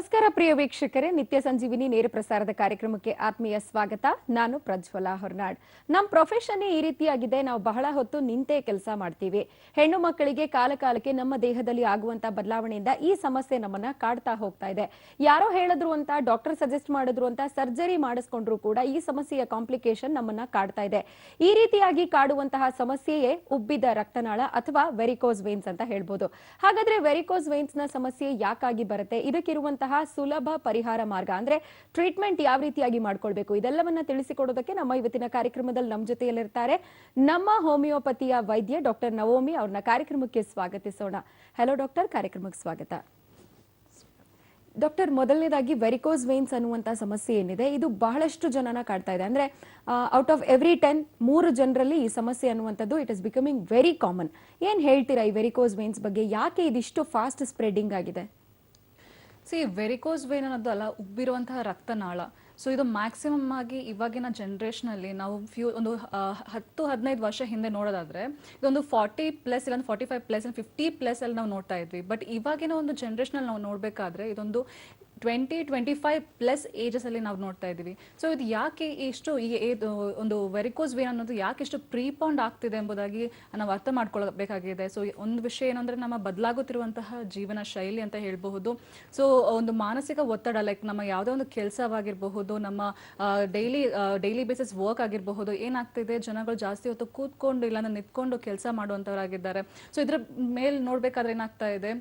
ನಮಸ್ಕಾರ ಪ್ರಿಯ ವೀಕ್ಷಕರೇ, ನಿತ್ಯ ಸಂಜೀವಿನಿ ನೇರ ಪ್ರಸಾರದ ಕಾರ್ಯಕ್ರಮಕ್ಕೆ ಆತ್ಮೀಯ ಸ್ವಾಗತ. ನಾನು ಪ್ರಜ್ವಲಾ ಹೊರನಾಡ್. ನಮ್ಮ ಪ್ರೊಫೆಷನ್ ಈ ರೀತಿಯಾಗಿದೆ. ನಾವು ಬಹಳ ಹೊತ್ತು ನಿಂತೇ ಕೆಲಸ ಮಾಡ್ತೀವಿ. ಹೆಣ್ಣು ಮಕ್ಕಳಿಗೆ ಕಾಲಕಾಲಕ್ಕೆ ನಮ್ಮ ದೇಹದಲ್ಲಿ ಆಗುವಂತ ಬದಲಾವಣೆಯಿಂದ ಈ ಸಮಸ್ಯೆ ನಮ್ಮನ್ನ ಕಾಡ್ತಾ ಹೋಗ್ತಾ ಇದೆ. ಯಾರೋ ಹೇಳಿದ್ರು ಅಂತ, ಡಾಕ್ಟರ್ ಸಜೆಸ್ಟ್ ಮಾಡಿದ್ರು ಅಂತ ಸರ್ಜರಿ ಮಾಡಿಸ್ಕೊಂಡ್ರು ಕೂಡ ಈ ಸಮಸ್ಯೆಯ ಕಾಂಪ್ಲಿಕೇಶನ್ ನಮ್ಮನ್ನ ಕಾಡ್ತಾ ಇದೆ. ಈ ರೀತಿಯಾಗಿ ಕಾಡುವಂತಹ ಸಮಸ್ಯೆಯೇ ಉಬ್ಬಿದ ರಕ್ತನಾಳ ಅಥವಾ ವೆರಿಕೋಸ್ ವೇನ್ಸ್ ಅಂತ ಹೇಳ್ಬೋದು. ಹಾಗಾದ್ರೆ ವೆರಿಕೋಸ್ ವೇನ್ಸ್ ನ ಸಮಸ್ಯೆ ಯಾಕಾಗಿ ಬರುತ್ತೆ, ಇದಕ್ಕಿರುವಂತಹ ಸುಲಭ ಪರಿಹಾರ ಮಾರ್ಗ ಅಂದ್ರೆ ಟ್ರೀಟ್ಮೆಂಟ್ ಯಾವ ರೀತಿಯಾಗಿ ಮಾಡ್ಕೊಳ್ಬೇಕು, ಇದೆಲ್ಲವನ್ನ ತಿಳಿಸಿಕೊಡೋದಕ್ಕೆ ನಮ್ಮ ಇವತ್ತಿನ ಕಾರ್ಯಕ್ರಮದಲ್ಲಿ ನಮ್ಮ ಜೊತೆಯಲ್ಲಿರ್ತಾರೆ ನಮ್ಮ ಹೋಮಿಯೋಪತಿಯ ವೈದ್ಯ ಡಾಕ್ಟರ್ ನವೋಮಿ. ಅವ್ರನ್ನ ಕಾರ್ಯಕ್ರಮಕ್ಕೆ ಸ್ವಾಗತಿಸೋಣ. ಹಲೋ ಡಾಕ್ಟರ್, ಕಾರ್ಯಕ್ರಮಕ್ಕೆ ಸ್ವಾಗತ. ಡಾಕ್ಟರ್, ಮೊದಲನೇದಾಗಿ ವೆರಿಕೋಸ್ ವೇನ್ಸ್ ಅನ್ನುವಂತ ಸಮಸ್ಯೆ ಏನಿದೆ, ಇದು ಬಹಳಷ್ಟು ಜನನ ಕಾಡ್ತಾ ಇದೆ. ಅಂದ್ರೆ ಔಟ್ ಆಫ್ ಎವ್ರಿ 10 3 ಜನರಲ್ಲಿ ಈ ಸಮಸ್ಯೆ ಅನ್ನುವಂಥದ್ದು it is becoming very common. ಏನ್ ಹೇಳ್ತೀರಾ ಈ ವೆರಿಕೋಸ್ ವೇನ್ಸ್ ಬಗ್ಗೆ? ಯಾಕೆ ಇದಿಷ್ಟು ಫಾಸ್ಟ್ ಸ್ಪ್ರೆಡಿಂಗ್ ಆಗಿದೆ? ವೆರಿಕೋಸ್ ವೇನ್ ಅನ್ನೋದು ಅಲ್ಲ, ಉಬ್ಬಿರುವಂತಹ ರಕ್ತನಾಳ. ಸೊ ಇದು ಮ್ಯಾಕ್ಸಿಮಮ್ ಆಗಿ ಇವಾಗಿನ ಜನ್ರೇಷನಲ್ಲಿ ನಾವು ಒಂದು 10-15 ವರ್ಷ ಹಿಂದೆ ನೋಡೋದಾದ್ರೆ ಇದೊಂದು 40+ ಇಲ್ಲ 45+ 50+ ಅಲ್ಲಿ ನಾವು ನೋಡ್ತಾ ಇದ್ವಿ. ಬಟ್ ಇವಾಗಿನ ಒಂದು ಜನ್ರೇಷನಲ್ಲಿ ನಾವು ನೋಡಬೇಕಾದ್ರೆ ಇದೊಂದು 20-25+ ಏಜಸ್ ಅಲ್ಲಿ ನಾವು ನೋಡ್ತಾ ಇದ್ದೀವಿ. ಸೊ ಇದು ಯಾಕೆ ಇಷ್ಟು ಒಂದು ವೆರಿಕೋಸ್ ವೇನ್ ಅನ್ನೋದು ಯಾಕೆ ಇಷ್ಟು ಪ್ರೀಪೌಂಡ್ ಆಗ್ತಿದೆ ಎಂಬುದಾಗಿ ನಾವು ಅರ್ಥ ಮಾಡ್ಕೊಳ್ಬೇಕಾಗಿದೆ. ಸೊ ಒಂದು ವಿಷಯ ಏನಂದ್ರೆ ನಮ್ಮ ಬದಲಾಗುತ್ತಿರುವಂತಹ ಜೀವನ ಶೈಲಿ ಅಂತ ಹೇಳಬಹುದು. ಸೊ ಒಂದು ಮಾನಸಿಕ ಒತ್ತಡ, ಲೈಕ್ ನಮ್ಮ ಯಾವುದೇ ಒಂದು ಕೆಲಸವಾಗಿರಬಹುದು, ನಮ್ಮ ಡೈಲಿ ಬೇಸಿಸ್ ವರ್ಕ್ ಆಗಿರಬಹುದು, ಏನಾಗ್ತಿದೆ, ಜನಗಳು ಜಾಸ್ತಿ ಹೊತ್ತು ಕೂತ್ಕೊಂಡು ಇಲ್ಲ ನಿಂತ್ಕೊಂಡು ಕೆಲಸ ಮಾಡುವಂತವರಾಗಿದ್ದಾರೆ. ಸೊ ಇದ್ರ ಮೇಲೆ ನೋಡ್ಬೇಕಾದ್ರೆ ಏನಾಗ್ತಾ ಇದೆ,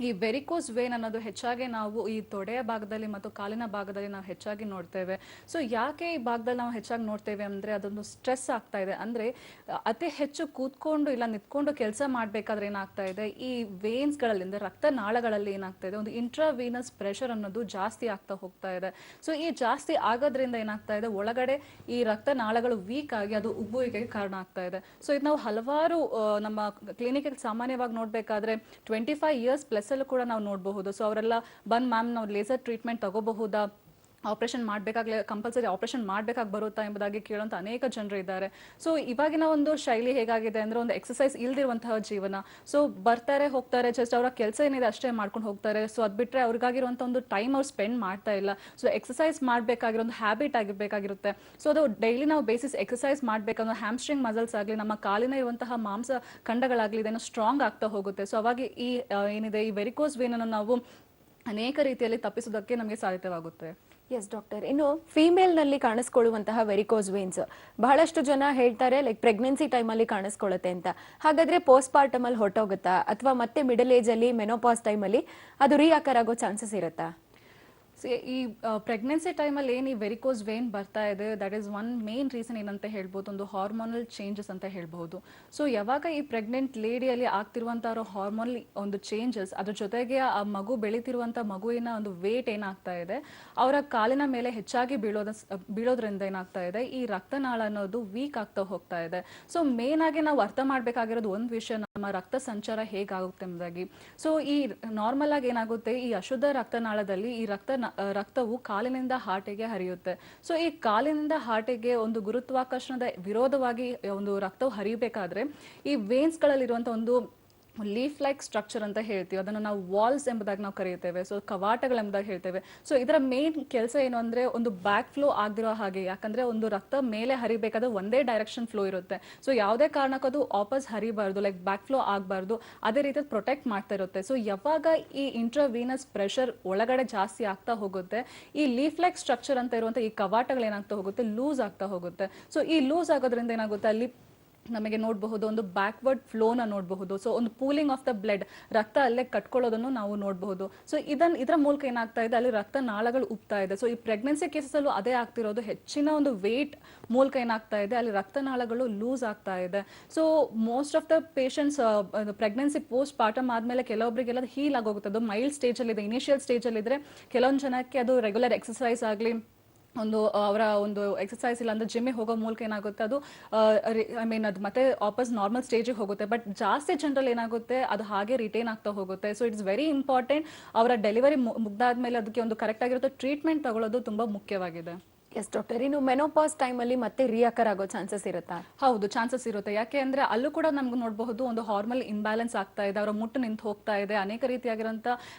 ಈ ವೆರಿಕೋಸ್ ವೇನ್ ಅನ್ನೋದು ಹೆಚ್ಚಾಗಿ ನಾವು ಈ ತೊಡೆಯ ಭಾಗದಲ್ಲಿ ಮತ್ತು ಕಾಲಿನ ಭಾಗದಲ್ಲಿ ನಾವು ಹೆಚ್ಚಾಗಿ ನೋಡ್ತೇವೆ. ಸೊ ಯಾಕೆ ಈ ಭಾಗದಲ್ಲಿ ನಾವು ಹೆಚ್ಚಾಗಿ ನೋಡ್ತೇವೆ ಅಂದ್ರೆ ಅದೊಂದು ಸ್ಟ್ರೆಸ್ ಆಗ್ತಾ ಇದೆ. ಅಂದ್ರೆ ಅತಿ ಹೆಚ್ಚು ಕೂತ್ಕೊಂಡು ಇಲ್ಲ ನಿಂತ್ಕೊಂಡು ಕೆಲಸ ಮಾಡಬೇಕಾದ್ರೆ ಏನಾಗ್ತಾ ಇದೆ, ಈ ವೇನ್ಸ್ಗಳಲ್ಲಿ ಅಂದ್ರೆ ರಕ್ತನಾಳಗಳಲ್ಲಿ ಏನಾಗ್ತಾ ಇದೆ, ಒಂದು ಇಂಟ್ರಾವೀನಸ್ ಪ್ರೆಷರ್ ಅನ್ನೋದು ಜಾಸ್ತಿ ಆಗ್ತಾ ಹೋಗ್ತಾ ಇದೆ. ಸೊ ಈ ಜಾಸ್ತಿ ಆಗೋದ್ರಿಂದ ಏನಾಗ್ತಾ ಇದೆ, ಒಳಗಡೆ ಈ ರಕ್ತನಾಳಗಳು ವೀಕ್ ಆಗಿ ಅದು ಉಬ್ಬುವಿಕೆಗೆ ಕಾರಣ ಆಗ್ತಾ ಇದೆ. ಸೊ ಇದು ನಾವು ಹಲವಾರು ನಮ್ಮ ಕ್ಲಿನಿಕ್ ಸಾಮಾನ್ಯವಾಗಿ ನೋಡ್ಬೇಕಾದ್ರೆ 25 years+ ಅಲ್ಲೂ ಕೂಡ ನಾವು ನೋಡಬಹುದು. ಸೊ ಅವರೆಲ್ಲ ಬಂದ್ ಮ್ಯಾಮ್ ನಾವು ಲೇಸರ್ ಟ್ರೀಟ್ಮೆಂಟ್ ತಗೋಬಹುದಾ, ಆಪರೇಷನ್ ಮಾಡಬೇಕಾಗ್ಲೇ ಕಂಪಲ್ಸರಿ ಆಪರೇಷನ್ ಮಾಡಬೇಕಾಗಿ ಬರುತ್ತಾ ಎಂಬುದಾಗಿ ಕೇಳುವಂಥ ಅನೇಕ ಜನರು ಇದ್ದಾರೆ. ಸೊ ಇವಾಗಿನ ಒಂದು ಶೈಲಿ ಹೇಗಾಗಿದೆ ಅಂದ್ರೆ ಒಂದು ಎಕ್ಸಸೈಸ್ ಇಲ್ದಿರುವಂತಹ ಜೀವನ. ಸೊ ಬರ್ತಾರೆ ಹೋಗ್ತಾರೆ, ಜಸ್ಟ್ ಅವರ ಕೆಲಸ ಏನಿದೆ ಅಷ್ಟೇ ಮಾಡ್ಕೊಂಡು ಹೋಗ್ತಾರೆ. ಸೊ ಅದು ಬಿಟ್ಟರೆ ಅವ್ರಿಗಾಗಿರುವಂಥ ಒಂದು ಟೈಮ್ ಅವ್ರು ಸ್ಪೆಂಡ್ ಮಾಡ್ತಾ ಇಲ್ಲ. ಸೊ ಎಕ್ಸಸೈಸ್ ಮಾಡಬೇಕಾಗಿರೋ ಒಂದು ಹ್ಯಾಬಿಟ್ ಆಗಿರಬೇಕಾಗಿರುತ್ತೆ. ಸೊ ಅದು ಡೈಲಿ ನಾವು ಬೇಸಿಸ್ ಎಕ್ಸಸೈಸ್ ಮಾಡಬೇಕಂದ್ರೆ ಹ್ಯಾಮ್ಸ್ಟ್ರಿಂಗ್ ಮಸಲ್ಸ್ ಆಗಲಿ, ನಮ್ಮ ಕಾಲಿನ ಇರುವಂತಹ ಮಾಂಸ ಖಂಡಗಳಾಗಲಿ ಇದನ್ನು ಸ್ಟ್ರಾಂಗ್ ಆಗ್ತಾ ಹೋಗುತ್ತೆ. ಸೊ ಅವಾಗ ಈ ಏನಿದೆ ಈ ವೆರಿಕೋಸ್ ವೇನ್ ಅನ್ನು ನಾವು ಅನೇಕ ರೀತಿಯಲ್ಲಿ ತಪ್ಪಿಸೋದಕ್ಕೆ ನಮಗೆ ಸಾಧ್ಯವಾಗುತ್ತೆ. ಎಸ್ ಡಾಕ್ಟರ್, ಇನ್ನು ಫಿಮೇಲ್ ನಲ್ಲಿ ಕಾಣಿಸ್ಕೊಳ್ಳುವಂತಹ ವೆರಿಕೋಸ್ ವೇನ್ಸ್ ಬಹಳಷ್ಟು ಜನ ಹೇಳ್ತಾರೆ ಲೈಕ್ ಪ್ರೆಗ್ನೆನ್ಸಿ ಟೈಮ್ ಅಲ್ಲಿ ಕಾಣಿಸ್ಕೊಳ್ಳುತ್ತೆ ಅಂತ. ಹಾಗಾದ್ರೆ ಪೋಸ್ಟ್ ಪಾರ್ಟಮ್ ಅಲ್ಲಿ ಹೊರಟೋಗುತ್ತಾ ಅಥವಾ ಮತ್ತೆ ಮಿಡಲ್ ಏಜ್ ಅಲ್ಲಿ ಮೆನೋಪಾಸ್ ಟೈಮ್ ಅಲ್ಲಿ ಅದು ರಿಯಾಕರ್ ಆಗೋ ಚಾನ್ಸಸ್ ಇರುತ್ತಾ? ಈ ಪ್ರೆಗ್ನೆನ್ಸಿ ಟೈಮಲ್ಲಿ ಏನು ಈ ವೆರಿಕೋಸ್ ವೇನ್ ಬರ್ತಾ ಇದೆ, that is one main reason ಏನಂತ ಹೇಳ್ಬೋದು, ಒಂದು ಹಾರ್ಮೋನಲ್ ಚೇಂಜಸ್ ಅಂತ ಹೇಳ್ಬಹುದು. ಸೊ ಯಾವಾಗ ಈ ಪ್ರೆಗ್ನೆಂಟ್ ಲೇಡಿಯಲ್ಲಿ ಆಗ್ತಿರುವಂತಹ ಹಾರ್ಮೋನಲ್ ಒಂದು ಚೇಂಜಸ್, ಅದ್ರ ಜೊತೆಗೆ ಆ ಮಗು ಬೆಳೀತಿರುವಂಥ ಮಗುವಿನ ಒಂದು ವೇಟ್ ಏನಾಗ್ತಾ ಇದೆ, ಅವರ ಕಾಲಿನ ಮೇಲೆ ಹೆಚ್ಚಾಗಿ ಬೀಳೋದ್ರಿಂದ ಏನಾಗ್ತಾ ಇದೆ, ಈ ರಕ್ತನಾಳ ಅನ್ನೋದು ವೀಕ್ ಆಗ್ತಾ ಹೋಗ್ತಾ ಇದೆ. ಸೊ ಮೇನ್ ಆಗಿ ನಾವು ಅರ್ಥ ಮಾಡಬೇಕಾಗಿರೋದು ಒಂದು ವಿಷಯ, ನಮ್ಮ ರಕ್ತ ಸಂಚಾರ ಹೇಗಾಗುತ್ತೆ ಎಂಬುದಾಗಿ. ಸೊ ಈ ನಾರ್ಮಲ್ ಆಗಿ ಏನಾಗುತ್ತೆ, ಈ ಅಶುದ್ಧ ರಕ್ತನಾಳದಲ್ಲಿ ಈ ರಕ್ತವು ಕಾಲಿನಿಂದ ಹಾರ್ಟಿಗೆ ಹರಿಯುತ್ತೆ. ಸೊ ಈ ಕಾಲಿನಿಂದ ಹಾರ್ಟಿಗೆ ಒಂದು ಗುರುತ್ವಾಕರ್ಷಣದ ವಿರೋಧವಾಗಿ ಒಂದು ರಕ್ತವು ಹರಿಯಬೇಕಾದ್ರೆ ಈ ವೇನ್ಸ್ ಗಳಲ್ಲಿರುವಂತಹ ಒಂದು ಲೀಫ್ ಲೈಕ್ ಸ್ಟ್ರಕ್ಚರ್ ಅಂತ ಹೇಳ್ತೀವಿ, ಅದನ್ನು ನಾವು ವಾಲ್ಸ್ ಎಂಬುದಾಗಿ ನಾವು ಕರೆಯುತ್ತೇವೆ. ಸೊ ಕವಾಟಗಳೆಂಬುದಾಗಿ ಹೇಳ್ತೇವೆ. ಸೊ ಇದರ ಮೇನ್ ಕೆಲಸ ಏನು ಅಂದ್ರೆ ಒಂದು ಬ್ಯಾಕ್ ಫ್ಲೋ ಆಗದಿರೋ ಹಾಗೆ, ಯಾಕಂದ್ರೆ ಒಂದು ರಕ್ತ ಮೇಲೆ ಹರಿಬೇಕಾದ್ರೆ ಒಂದೇ ಡೈರೆಕ್ಷನ್ ಫ್ಲೋ ಇರುತ್ತೆ. ಸೊ ಯಾವುದೇ ಕಾರಣಕ್ಕೂ ಅದು ವಾಪಸ್ ಹರಿಬಾರ್ದು, ಲೈಕ್ ಬ್ಯಾಕ್ ಫ್ಲೋ ಆಗಬಾರ್ದು, ಅದೇ ರೀತಿ ಪ್ರೊಟೆಕ್ಟ್ ಮಾಡ್ತಾ ಇರುತ್ತೆ. ಸೊ ಯಾವಾಗ ಈ ಇಂಟ್ರಾವೀನಸ್ ಪ್ರೆಷರ್ ಒಳಗಡೆ ಜಾಸ್ತಿ ಆಗ್ತಾ ಹೋಗುತ್ತೆ, ಈ ಲೀಫ್ ಲೈಕ್ ಸ್ಟ್ರಕ್ಚರ್ ಅಂತ ಇರುವಂತ ಈ ಕವಾಟಗಳು ಏನಾಗ್ತಾ ಹೋಗುತ್ತೆ, ಲೂಸ್ ಆಗ್ತಾ ಹೋಗುತ್ತೆ. ಸೊ ಈ ಲೂಸ್ ಆಗೋದ್ರಿಂದ ಏನಾಗುತ್ತೆ, ಅಲ್ಲಿ ನಮಗೆ ನೋಡಬಹುದು ಒಂದು ಬ್ಯಾಕ್ವರ್ಡ್ ಫ್ಲೋನ ನೋಡಬಹುದು. ಸೊ ಒಂದು ಪೂಲಿಂಗ್ ಆಫ್ ದ ಬ್ಲಡ್, ರಕ್ತ ಅಲ್ಲೇ ಕಟ್ಕೊಳ್ಳೋದನ್ನು ನಾವು ನೋಡಬಹುದು. ಸೊ ಇದರ ಮೂಲಕ ಏನಾಗ್ತಾ ಇದೆ, ಅಲ್ಲಿ ರಕ್ತ ನಾಳಗಳು ಉಬ್ತಾ ಇದೆ. ಸೊ ಈ ಪ್ರೆಗ್ನೆನ್ಸಿ ಕೇಸಸ್ ಅಲ್ಲೂ ಅದೇ ಆಗ್ತಿರೋದು, ಹೆಚ್ಚಿನ ಒಂದು ವೇಟ್ ಮೂಲಕ ಏನಾಗ್ತಾ ಇದೆ, ಅಲ್ಲಿ ರಕ್ತನಾಳಗಳು ಲೂಸ್ ಆಗ್ತಾ ಇದೆ. So most of the patients pregnancy post partum ಆದ್ಮೇಲೆ ಕೆಲವೊಬ್ಬರಿಗೆಲ್ಲ ಹೀಲ್ ಆಗೋಗುತ್ತೆ. ಅದು ಮೈಲ್ಡ್ ಸ್ಟೇಜ್ ಅಲ್ಲಿ ಇದೆ, ಇನಿಷಿಯಲ್ ಸ್ಟೇಜ್ ಅಲ್ಲಿ ಇದ್ರೆ ಕೆಲವೊಂದು ಜನಕ್ಕೆ ಅದು ರೆಗ್ಯುಲರ್ ಎಕ್ಸಸೈಸ್ ಆಗಲಿ, ಒಂದು ಅವರ ಒಂದು ಎಕ್ಸಸೈಸ್ ಇಲ್ಲ ಅಂದ್ರೆ ಜಿಮ್ಮಿಗೆ ಹೋಗೋ ಮೂಲಕ ಏನಾಗುತ್ತೆ, ಅದು ಅದು ಮತ್ತೆ ವಾಪಸ್ ನಾರ್ಮಲ್ ಸ್ಟೇಜಿಗೆ ಹೋಗುತ್ತೆ. ಬಟ್ ಜಾಸ್ತಿ ಜನರಲ್ಲಿ ಏನಾಗುತ್ತೆ, ಅದು ಹಾಗೆ ರಿಟೈನ್ ಆಗ್ತಾ ಹೋಗುತ್ತೆ. ಸೊ ಇಟ್ಸ್ ವೆರಿ ಇಂಪಾರ್ಟೆಂಟ್, ಅವರ ಡೆಲಿವರಿ ಮುಗ್ದಾದ್ಮೇಲೆ ಅದಕ್ಕೆ ಒಂದು ಕರೆಕ್ಟ್ ಆಗಿರೋ ಟ್ರೀಟ್ಮೆಂಟ್ ತಗೊಳ್ಳೋದು ತುಂಬಾ ಮುಖ್ಯವಾಗಿದೆ. ಎಸ್ ಡಾಕ್ಟರ್, ಇನ್ನು ಮೆನೋಪಾಸ್ ಟೈಮಲ್ಲಿ ಮತ್ತೆ ರಿಯಾಕರ್ ಆಗೋ ಚಾನ್ಸಸ್ ಇರುತ್ತಾ? ಹೌದು, ಚಾನ್ಸಸ್ ಇರುತ್ತೆ. ಯಾಕೆ ಅಂದ್ರೆ ಅಲ್ಲೂ ಕೂಡ ನಮ್ಗೆ ನೋಡಬಹುದು ಒಂದು ಹಾರ್ಮೋನ್ ಇಂಬ್ಯಾಲೆನ್ಸ್ ಆಗ್ತಾ ಇದೆ, ಅವರ ಮುಟ್ಟು ನಿಂತು ಹೋಗ್ತಾ ಇದೆ, ಅನೇಕ ರೀತಿಯಾಗಿರುವಂತ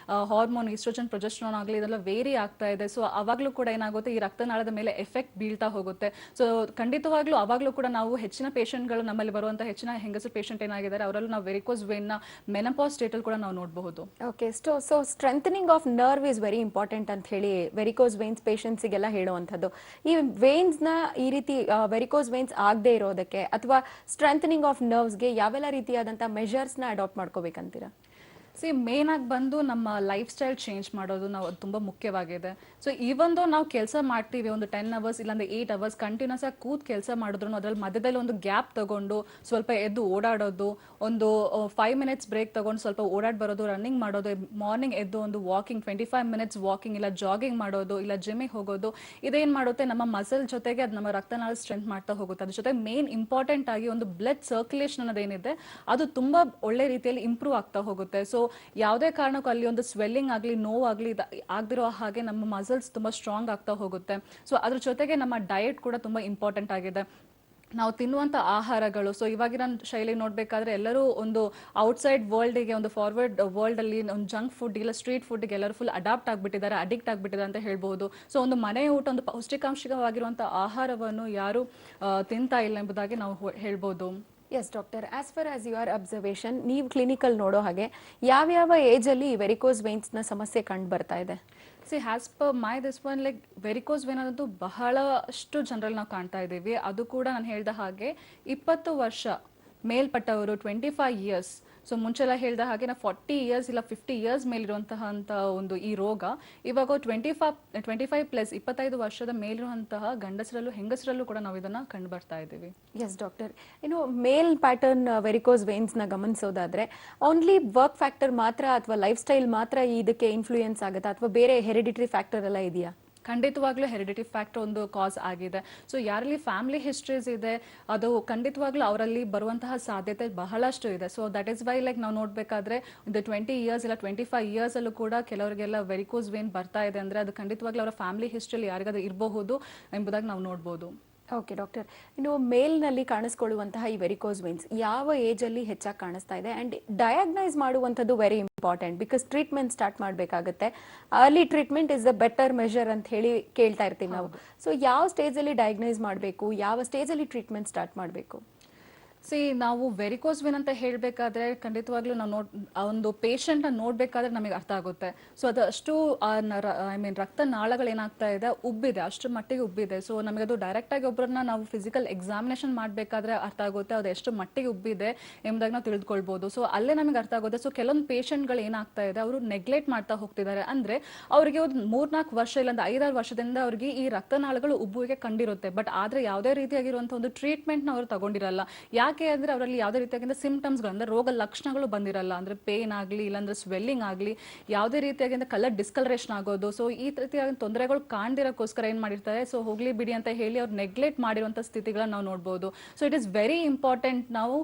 ಹಾರ್ಮೋನ್ ಈಸ್ಟ್ರೋಜನ್ ಪ್ರೊಜೆಸ್ಟ್ರಾನ್ ಆಗಲಿ ಇದೆಲ್ಲ ವೇರಿ ಆಗ್ತಾ ಇದೆ. ಸೊ ಅವಾಗಲೂ ಕೂಡ ಏನಾಗುತ್ತೆ, ಈ ರಕ್ತನಾಳದ ಮೇಲೆ ಎಫೆಕ್ಟ್ ಬೀಳ್ತಾ ಹೋಗುತ್ತೆ. ಸೊ ಖಂಡಿತವಾಗ್ಲೂ ಅವಾಗಲೂ ಕೂಡ ನಾವು ಹೆಚ್ಚಿನ ಪೇಷಂಟ್ಗಳು, ನಮ್ಮಲ್ಲಿ ಬರುವಂತ ಹೆಚ್ಚಿನ ಹೆಂಗಸರು ಪೇಷಂಟ್ ಏನಾಗಿದ್ದಾರೆ ಅವರಲ್ಲೂ ನಾವು ವೆರಿಕೋಸ್ ವೇನ್ ನ ಮೆನೋಪಾಸ್ ಸ್ಟೇಟ್ ಅಲ್ಲಿ ಕೂಡ ನಾವು ನೋಡಬಹುದು. Okay, so strengthening of nerve is very important ಅಂತ ಹೇಳಿ ವೆರಿಕೋಸ್ ವೇನ್ಸ್ ಪೇಷಂಟ್ಸಿಗೆಲ್ಲ ಹೇಳುವಂಥದ್ದು. ಈ ವೇನ್ಸ್ನ ಈ ರೀತಿ ವೆರಿಕೋಸ್ ವೇನ್ಸ್ ಆಗದೆ ಇರೋದಕ್ಕೆ ಅಥವಾ ಸ್ಟ್ರೆಂಥನಿಂಗ್ ಆಫ್ ನರ್ವ್ಸ್ಗೆ ಯಾವೆಲ್ಲ ರೀತಿಯಾದಂಥ ಮೆಷರ್ಸ್ನ ಅಡಾಪ್ಟ್ ಮಾಡ್ಕೋಬೇಕಂತೀರಾ? ಮೇನ್ ಆಗಿ ಬಂದು ನಮ್ಮ ಲೈಫ್ ಸ್ಟೈಲ್ ಚೇಂಜ್ ಮಾಡೋದು ನಾವು ಅದು ತುಂಬಾ ಮುಖ್ಯವಾಗಿದೆ. ಸೊ ಈವನ್ ದೋ ನಾವು ಕೆಲಸ ಮಾಡ್ತೀವಿ ಒಂದು 10 ಅವರ್ಸ್ ಇಲ್ಲಾಂದ್ರೆ 8 ಅವರ್ಸ್ ಕಂಟಿನ್ಯೂಸ್ ಆಗಿ ಕೂತ್ ಕೆಲಸ ಮಾಡಿದ್ರು ಅದ್ರಲ್ಲಿ ಮಧ್ಯದಲ್ಲಿ ಒಂದು ಗ್ಯಾಪ್ ತಗೊಂಡು ಸ್ವಲ್ಪ ಎದ್ದು ಓಡಾಡೋದು, ಒಂದು 5 ಮಿನಿಟ್ಸ್ ಬ್ರೇಕ್ ತಗೊಂಡು ಸ್ವಲ್ಪ ಓಡಾಡ್ ಬರೋದು, ರನ್ನಿಂಗ್ ಮಾಡೋದು, ಮಾರ್ನಿಂಗ್ ಎದ್ದು ಒಂದು ವಾಕಿಂಗ್ 25 ಮಿನಿಟ್ಸ್ ವಾಕಿಂಗ್ ಇಲ್ಲ ಜಾಗಿಂಗ್ ಮಾಡೋದು, ಇಲ್ಲ ಜಿಮ್ಮಿಗೆ ಹೋಗೋದು, ಇದೇನ್ ಮಾಡುತ್ತೆ ನಮ್ಮ ಮಸಲ್ ಜೊತೆಗೆ ಅದು ನಮ್ಮ ರಕ್ತನಾಳ ಸ್ಟ್ರೆಂತ್ ಮಾಡ್ತಾ ಹೋಗುತ್ತೆ. ಅದ್ರ ಜೊತೆ ಮೇನ್ ಇಂಪಾರ್ಟೆಂಟ್ ಆಗಿ ಒಂದು ಬ್ಲಡ್ ಸರ್ಕ್ಯುಲೇಷನ್ ಅನ್ನೋದೇನಿದೆ ಅದು ತುಂಬಾ ಒಳ್ಳೆ ರೀತಿಯಲ್ಲಿ ಇಂಪ್ರೂವ್ ಆಗ್ತಾ ಹೋಗುತ್ತೆ. ಸೊ ಯಾವುದೇ ಕಾರಣಕ್ಕೂ ಅಲ್ಲಿ ಒಂದು ಸ್ವೆಲ್ಲಿಂಗ್ ಆಗಲಿ ನೋವಾಗಲಿ ಆಗದಿರೋ ಹಾಗೆ ನಮ್ಮ ಮಸಲ್ಸ್ ತುಂಬಾ ಸ್ಟ್ರಾಂಗ್ ಆಗ್ತಾ ಹೋಗುತ್ತೆ. ಸೊ ಅದ್ರ ಜೊತೆಗೆ ನಮ್ಮ ಡಯಟ್ ಕೂಡ ತುಂಬಾ ಇಂಪಾರ್ಟೆಂಟ್ ಆಗಿದೆ. ನಾವು ತಿನ್ನುವಂಥ ಆಹಾರಗಳು, ಸೊ ಇವಾಗಿನ ಶೈಲಿ ನೋಡಬೇಕಾದ್ರೆ ಎಲ್ಲರೂ ಒಂದು ಔಟ್ಸೈಡ್ ವರ್ಲ್ಡಿಗೆ, ಒಂದು ಫಾರ್ವರ್ಡ್ ವರ್ಲ್ಡಲ್ಲಿ ಒಂದು ಜಂಕ್ ಫುಡ್ ಇಲ್ಲ ಸ್ಟ್ರೀಟ್ ಫುಡ್ಗೆ ಎಲ್ಲರೂ ಫುಲ್ ಅಡಾಪ್ಟ್ ಆಗಿಬಿಟ್ಟಿದ್ದಾರೆ, ಅಡಿಕ್ಟ್ ಆಗಿಬಿಟ್ಟಿದ್ದಾರೆ ಅಂತ ಹೇಳ್ಬೋದು. ಸೊ ಒಂದು ಮನೆ ಊಟ, ಒಂದು ಪೌಷ್ಟಿಕಾಂಶವಾಗಿರುವಂಥ ಆಹಾರವನ್ನು ಯಾರು ತಿಂತಾ ಇಲ್ಲ ಎಂಬುದಾಗಿ ನಾವು ಹೇಳ್ಬೋದು. Yes doctor, as far as your observation, ನೀವು ಕ್ಲಿನಿಕಲ್ ನೋಡೋ ಹಾಗೆ ಯಾವ್ಯಾವ ಏಜಲ್ಲಿ ವೆರಿಕೋಸ್ ವೇನ್ಸ್ನ ಸಮಸ್ಯೆ ಕಂಡು ಬರ್ತಾ ಇದೆ? Has per my this one like varicose vane ಅನ್ನೋದು ಬಹಳಷ್ಟು ಜನರಲ್ಲಿ ನಾವು ಕಾಣ್ತಾ ಇದ್ದೀವಿ. ಅದು ಕೂಡ ನಾನು ಹೇಳಿದ ಹಾಗೆ 20 ವರ್ಷ ಮೇಲ್ಪಟ್ಟವರು, 25 ಇಯರ್ಸ್. ಸೊ ಮುಂಚೆಲ್ಲ ಹೇಳಿದ ಹಾಗೆ ನಾವು 40 ಇಯರ್ಸ್ ಇಲ್ಲ 50 ಇಯರ್ಸ್ ಮೇಲಿರುವಂತಹ ಒಂದು ಈ ರೋಗ ಇವಾಗ 25 ಪ್ಲಸ್ 25 ವರ್ಷದ ಮೇಲಿರುವಂತಹ ಗಂಡಸರಲ್ಲೂ ಹೆಂಗಸರಲ್ಲೂ ಕೂಡ ನಾವು ಇದನ್ನ ಕಂಡು ಬರ್ತಾ ಇದ್ದೀವಿ. ಎಸ್ ಡಾಕ್ಟರ್, ಇನ್ನು ಮೇಲ್ ಪ್ಯಾಟರ್ನ್ ವೆರಿಕೋಸ್ ವೇನ್ಸ್ನ ಗಮನಿಸೋದಾದ್ರೆ ಓನ್ಲಿ ವರ್ಕ್ ಫ್ಯಾಕ್ಟರ್ ಮಾತ್ರ ಅಥವಾ ಲೈಫ್ ಸ್ಟೈಲ್ ಮಾತ್ರ ಇದಕ್ಕೆ ಇನ್ಫ್ಲೂಯೆನ್ಸ್ ಆಗುತ್ತಾ ಅಥವಾ ಬೇರೆ ಹೆರಿಡಿಟರಿ ಫ್ಯಾಕ್ಟರ್ ಎಲ್ಲ ಇದೆಯಾ? ಖಂಡಿತವಾಗ್ಲೂ ಹೆರಿಡಿಟಿ ಫ್ಯಾಕ್ಟರ್ ಒಂದು ಕಾಸ್ ಆಗಿದೆ. ಸೊ ಯಾರಲ್ಲಿ ಫ್ಯಾಮಿಲಿ ಹಿಸ್ಟ್ರೀಸ್ ಇದೆ ಅದು ಖಂಡಿತವಾಗ್ಲೂ ಅವರಲ್ಲಿ ಬರುವಂತಹ ಸಾಧ್ಯತೆ ಬಹಳಷ್ಟು ಇದೆ. So that is why like ನಾವು ನೋಡಬೇಕಾದ್ರೆ ಇದು 20 ಇಯರ್ಸ್ ಇಲ್ಲ 25 ಇಯರ್ಸ್ ಅಲ್ಲೂ ಕೂಡ ಕೆಲವರಿಗೆಲ್ಲ ವೆರಿಕೋಸ್ ವೇನ್ ಬರ್ತಾ ಇದೆ ಅಂದ್ರೆ ಅದು ಖಂಡಿತವಾಗ್ಲೂ ಅವರ ಫ್ಯಾಮಿಲಿ ಹಿಸ್ಟ್ರಿಯಲ್ಲಿ ಯಾರಿಗಾದ್ರೂ ಇರಬಹುದು ಎಂಬುದಾಗಿ ನಾವು ನೋಡ್ಬೋದು. ಓಕೆ ಡಾಕ್ಟರ್, ಇನ್ನು ಮೇಲ್ನಲ್ಲಿ ಕಾಣಿಸ್ಕೊಳ್ಳುವಂತಹ ಈ ವೆರಿಕೋಸ್ ವೇನ್ಸ್ ಯಾವ ಏಜಲ್ಲಿ ಹೆಚ್ಚಾಗಿ ಕಾಣಿಸ್ತಾ ಇದೆ ಆ್ಯಂಡ್ ಡಯಾಗ್ನೈಸ್ ಮಾಡುವಂಥದ್ದು very important because treatment start ಮಾಡಬೇಕಾಗುತ್ತೆ. Early treatment is the better measure ಅಂತ ಹೇಳಿ ಕೇಳ್ತಾ ಇರ್ತೀವಿ ನಾವು. ಸೊ ಯಾವ ಸ್ಟೇಜಲ್ಲಿ ಡಯಾಗ್ನೈಸ್ ಮಾಡಬೇಕು, ಯಾವ ಸ್ಟೇಜಲ್ಲಿ ಟ್ರೀಟ್ಮೆಂಟ್ ಸ್ಟಾರ್ಟ್ ಮಾಡಬೇಕು? ನಾವು ವೆರಿಕೋಸ್ ವೇನ್ ಅಂತ ಹೇಳಬೇಕಾದ್ರೆ ಖಂಡಿತವಾಗ್ಲೂ ನಾವು ಒಂದು ಪೇಷಂಟ್ನ ನೋಡಬೇಕಾದ್ರೆ ನಮಗೆ ಅರ್ಥ ಆಗುತ್ತೆ. ಸೊ ಅದು ಅಷ್ಟು ರಕ್ತನಾಳಗಳು ಏನಾಗ್ತಾ ಇದೆ ಉಬ್ಬಿದೆ, ಅಷ್ಟು ಮಟ್ಟಿಗೆ ಉಬ್ಬಿದೆ. ಸೊ ನಮಗೆ ಅದು ಡೈರೆಕ್ಟ್ ಆಗಿ ಒಬ್ಬರನ್ನ ನಾವು ಫಿಸಿಕಲ್ ಎಕ್ಸಾಮಿನೇಷನ್ ಮಾಡಬೇಕಾದ್ರೆ ಅರ್ಥ ಆಗುತ್ತೆ ಅದು ಎಷ್ಟು ಮಟ್ಟಿಗೆ ಉಬ್ಬಿದೆ ಎಂಬುದಾಗಿ ನಾವು ತಿಳಿದುಕೊಳ್ಬಹುದು. ಸೊ ಅಲ್ಲೇ ನಮಗೆ ಅರ್ಥ ಆಗುತ್ತೆ. ಸೊ ಕೆಲವೊಂದು ಪೇಷಂಟ್ಗಳು ಏನಾಗ್ತಾ ಇದೆ ಅವರು ನೆಗ್ಲೆಕ್ಟ್ ಮಾಡ್ತಾ ಹೋಗ್ತಿದ್ದಾರೆ. ಅಂದ್ರೆ ಅವರಿಗೆ ಒಂದು 3-4 ವರ್ಷ ಇಲ್ಲಾಂದ್ರೆ 5-6 ವರ್ಷದಿಂದ ಅವರಿಗೆ ಈ ರಕ್ತನಾಳಗಳು ಉಬ್ಬುವಿಕೆ ಕಂಡಿರುತ್ತೆ. ಬಟ್ ಆದ್ರೆ ಯಾವುದೇ ರೀತಿಯಾಗಿರುವಂತಹ ಒಂದು ಟ್ರೀಟ್ಮೆಂಟ್ ನ ಅವರು ತಗೊಂಡಿರಲ್ಲ. ಯಾಕೆ ಅಂದ್ರೆ ಅವರಲ್ಲಿ ಯಾವುದೇ ರೀತಿಯಾಗಿಂದ ಸಿಂಪ್ಟಮ್ಸ್ಗಳು ಅಂದ್ರೆ ರೋಗ ಲಕ್ಷಣಗಳು ಬಂದಿರಲ್ಲ. ಅಂದ್ರೆ ಪೇನ್ ಆಗಲಿ ಇಲ್ಲಾಂದ್ರೆ ಸ್ವೆಲ್ಲಿಂಗ್ ಆಗಲಿ ಯಾವುದೇ ರೀತಿಯಾಗಿಂದ ಕಲರ್ ಡಿಸ್ಕಲರೇಷನ್ ಆಗೋದು. ಸೊ ಈ ರೀತಿಯಾದ ತೊಂದರೆಗಳು ಕಾಣ್ದಿರೋಕ್ಕೋಸ್ಕರ ಏನ್ ಮಾಡಿರ್ತಾರೆ, ಸೊ ಹೋಗ್ಲಿ ಬಿಡಿ ಅಂತ ಹೇಳಿ ಅವ್ರು ನೆಗ್ಲೆಕ್ಟ್ ಮಾಡಿರುವಂತ ಸ್ಥಿತಿಗಳನ್ನ ನಾವು ನೋಡ್ಬೋದು. So it is very important ನಾವು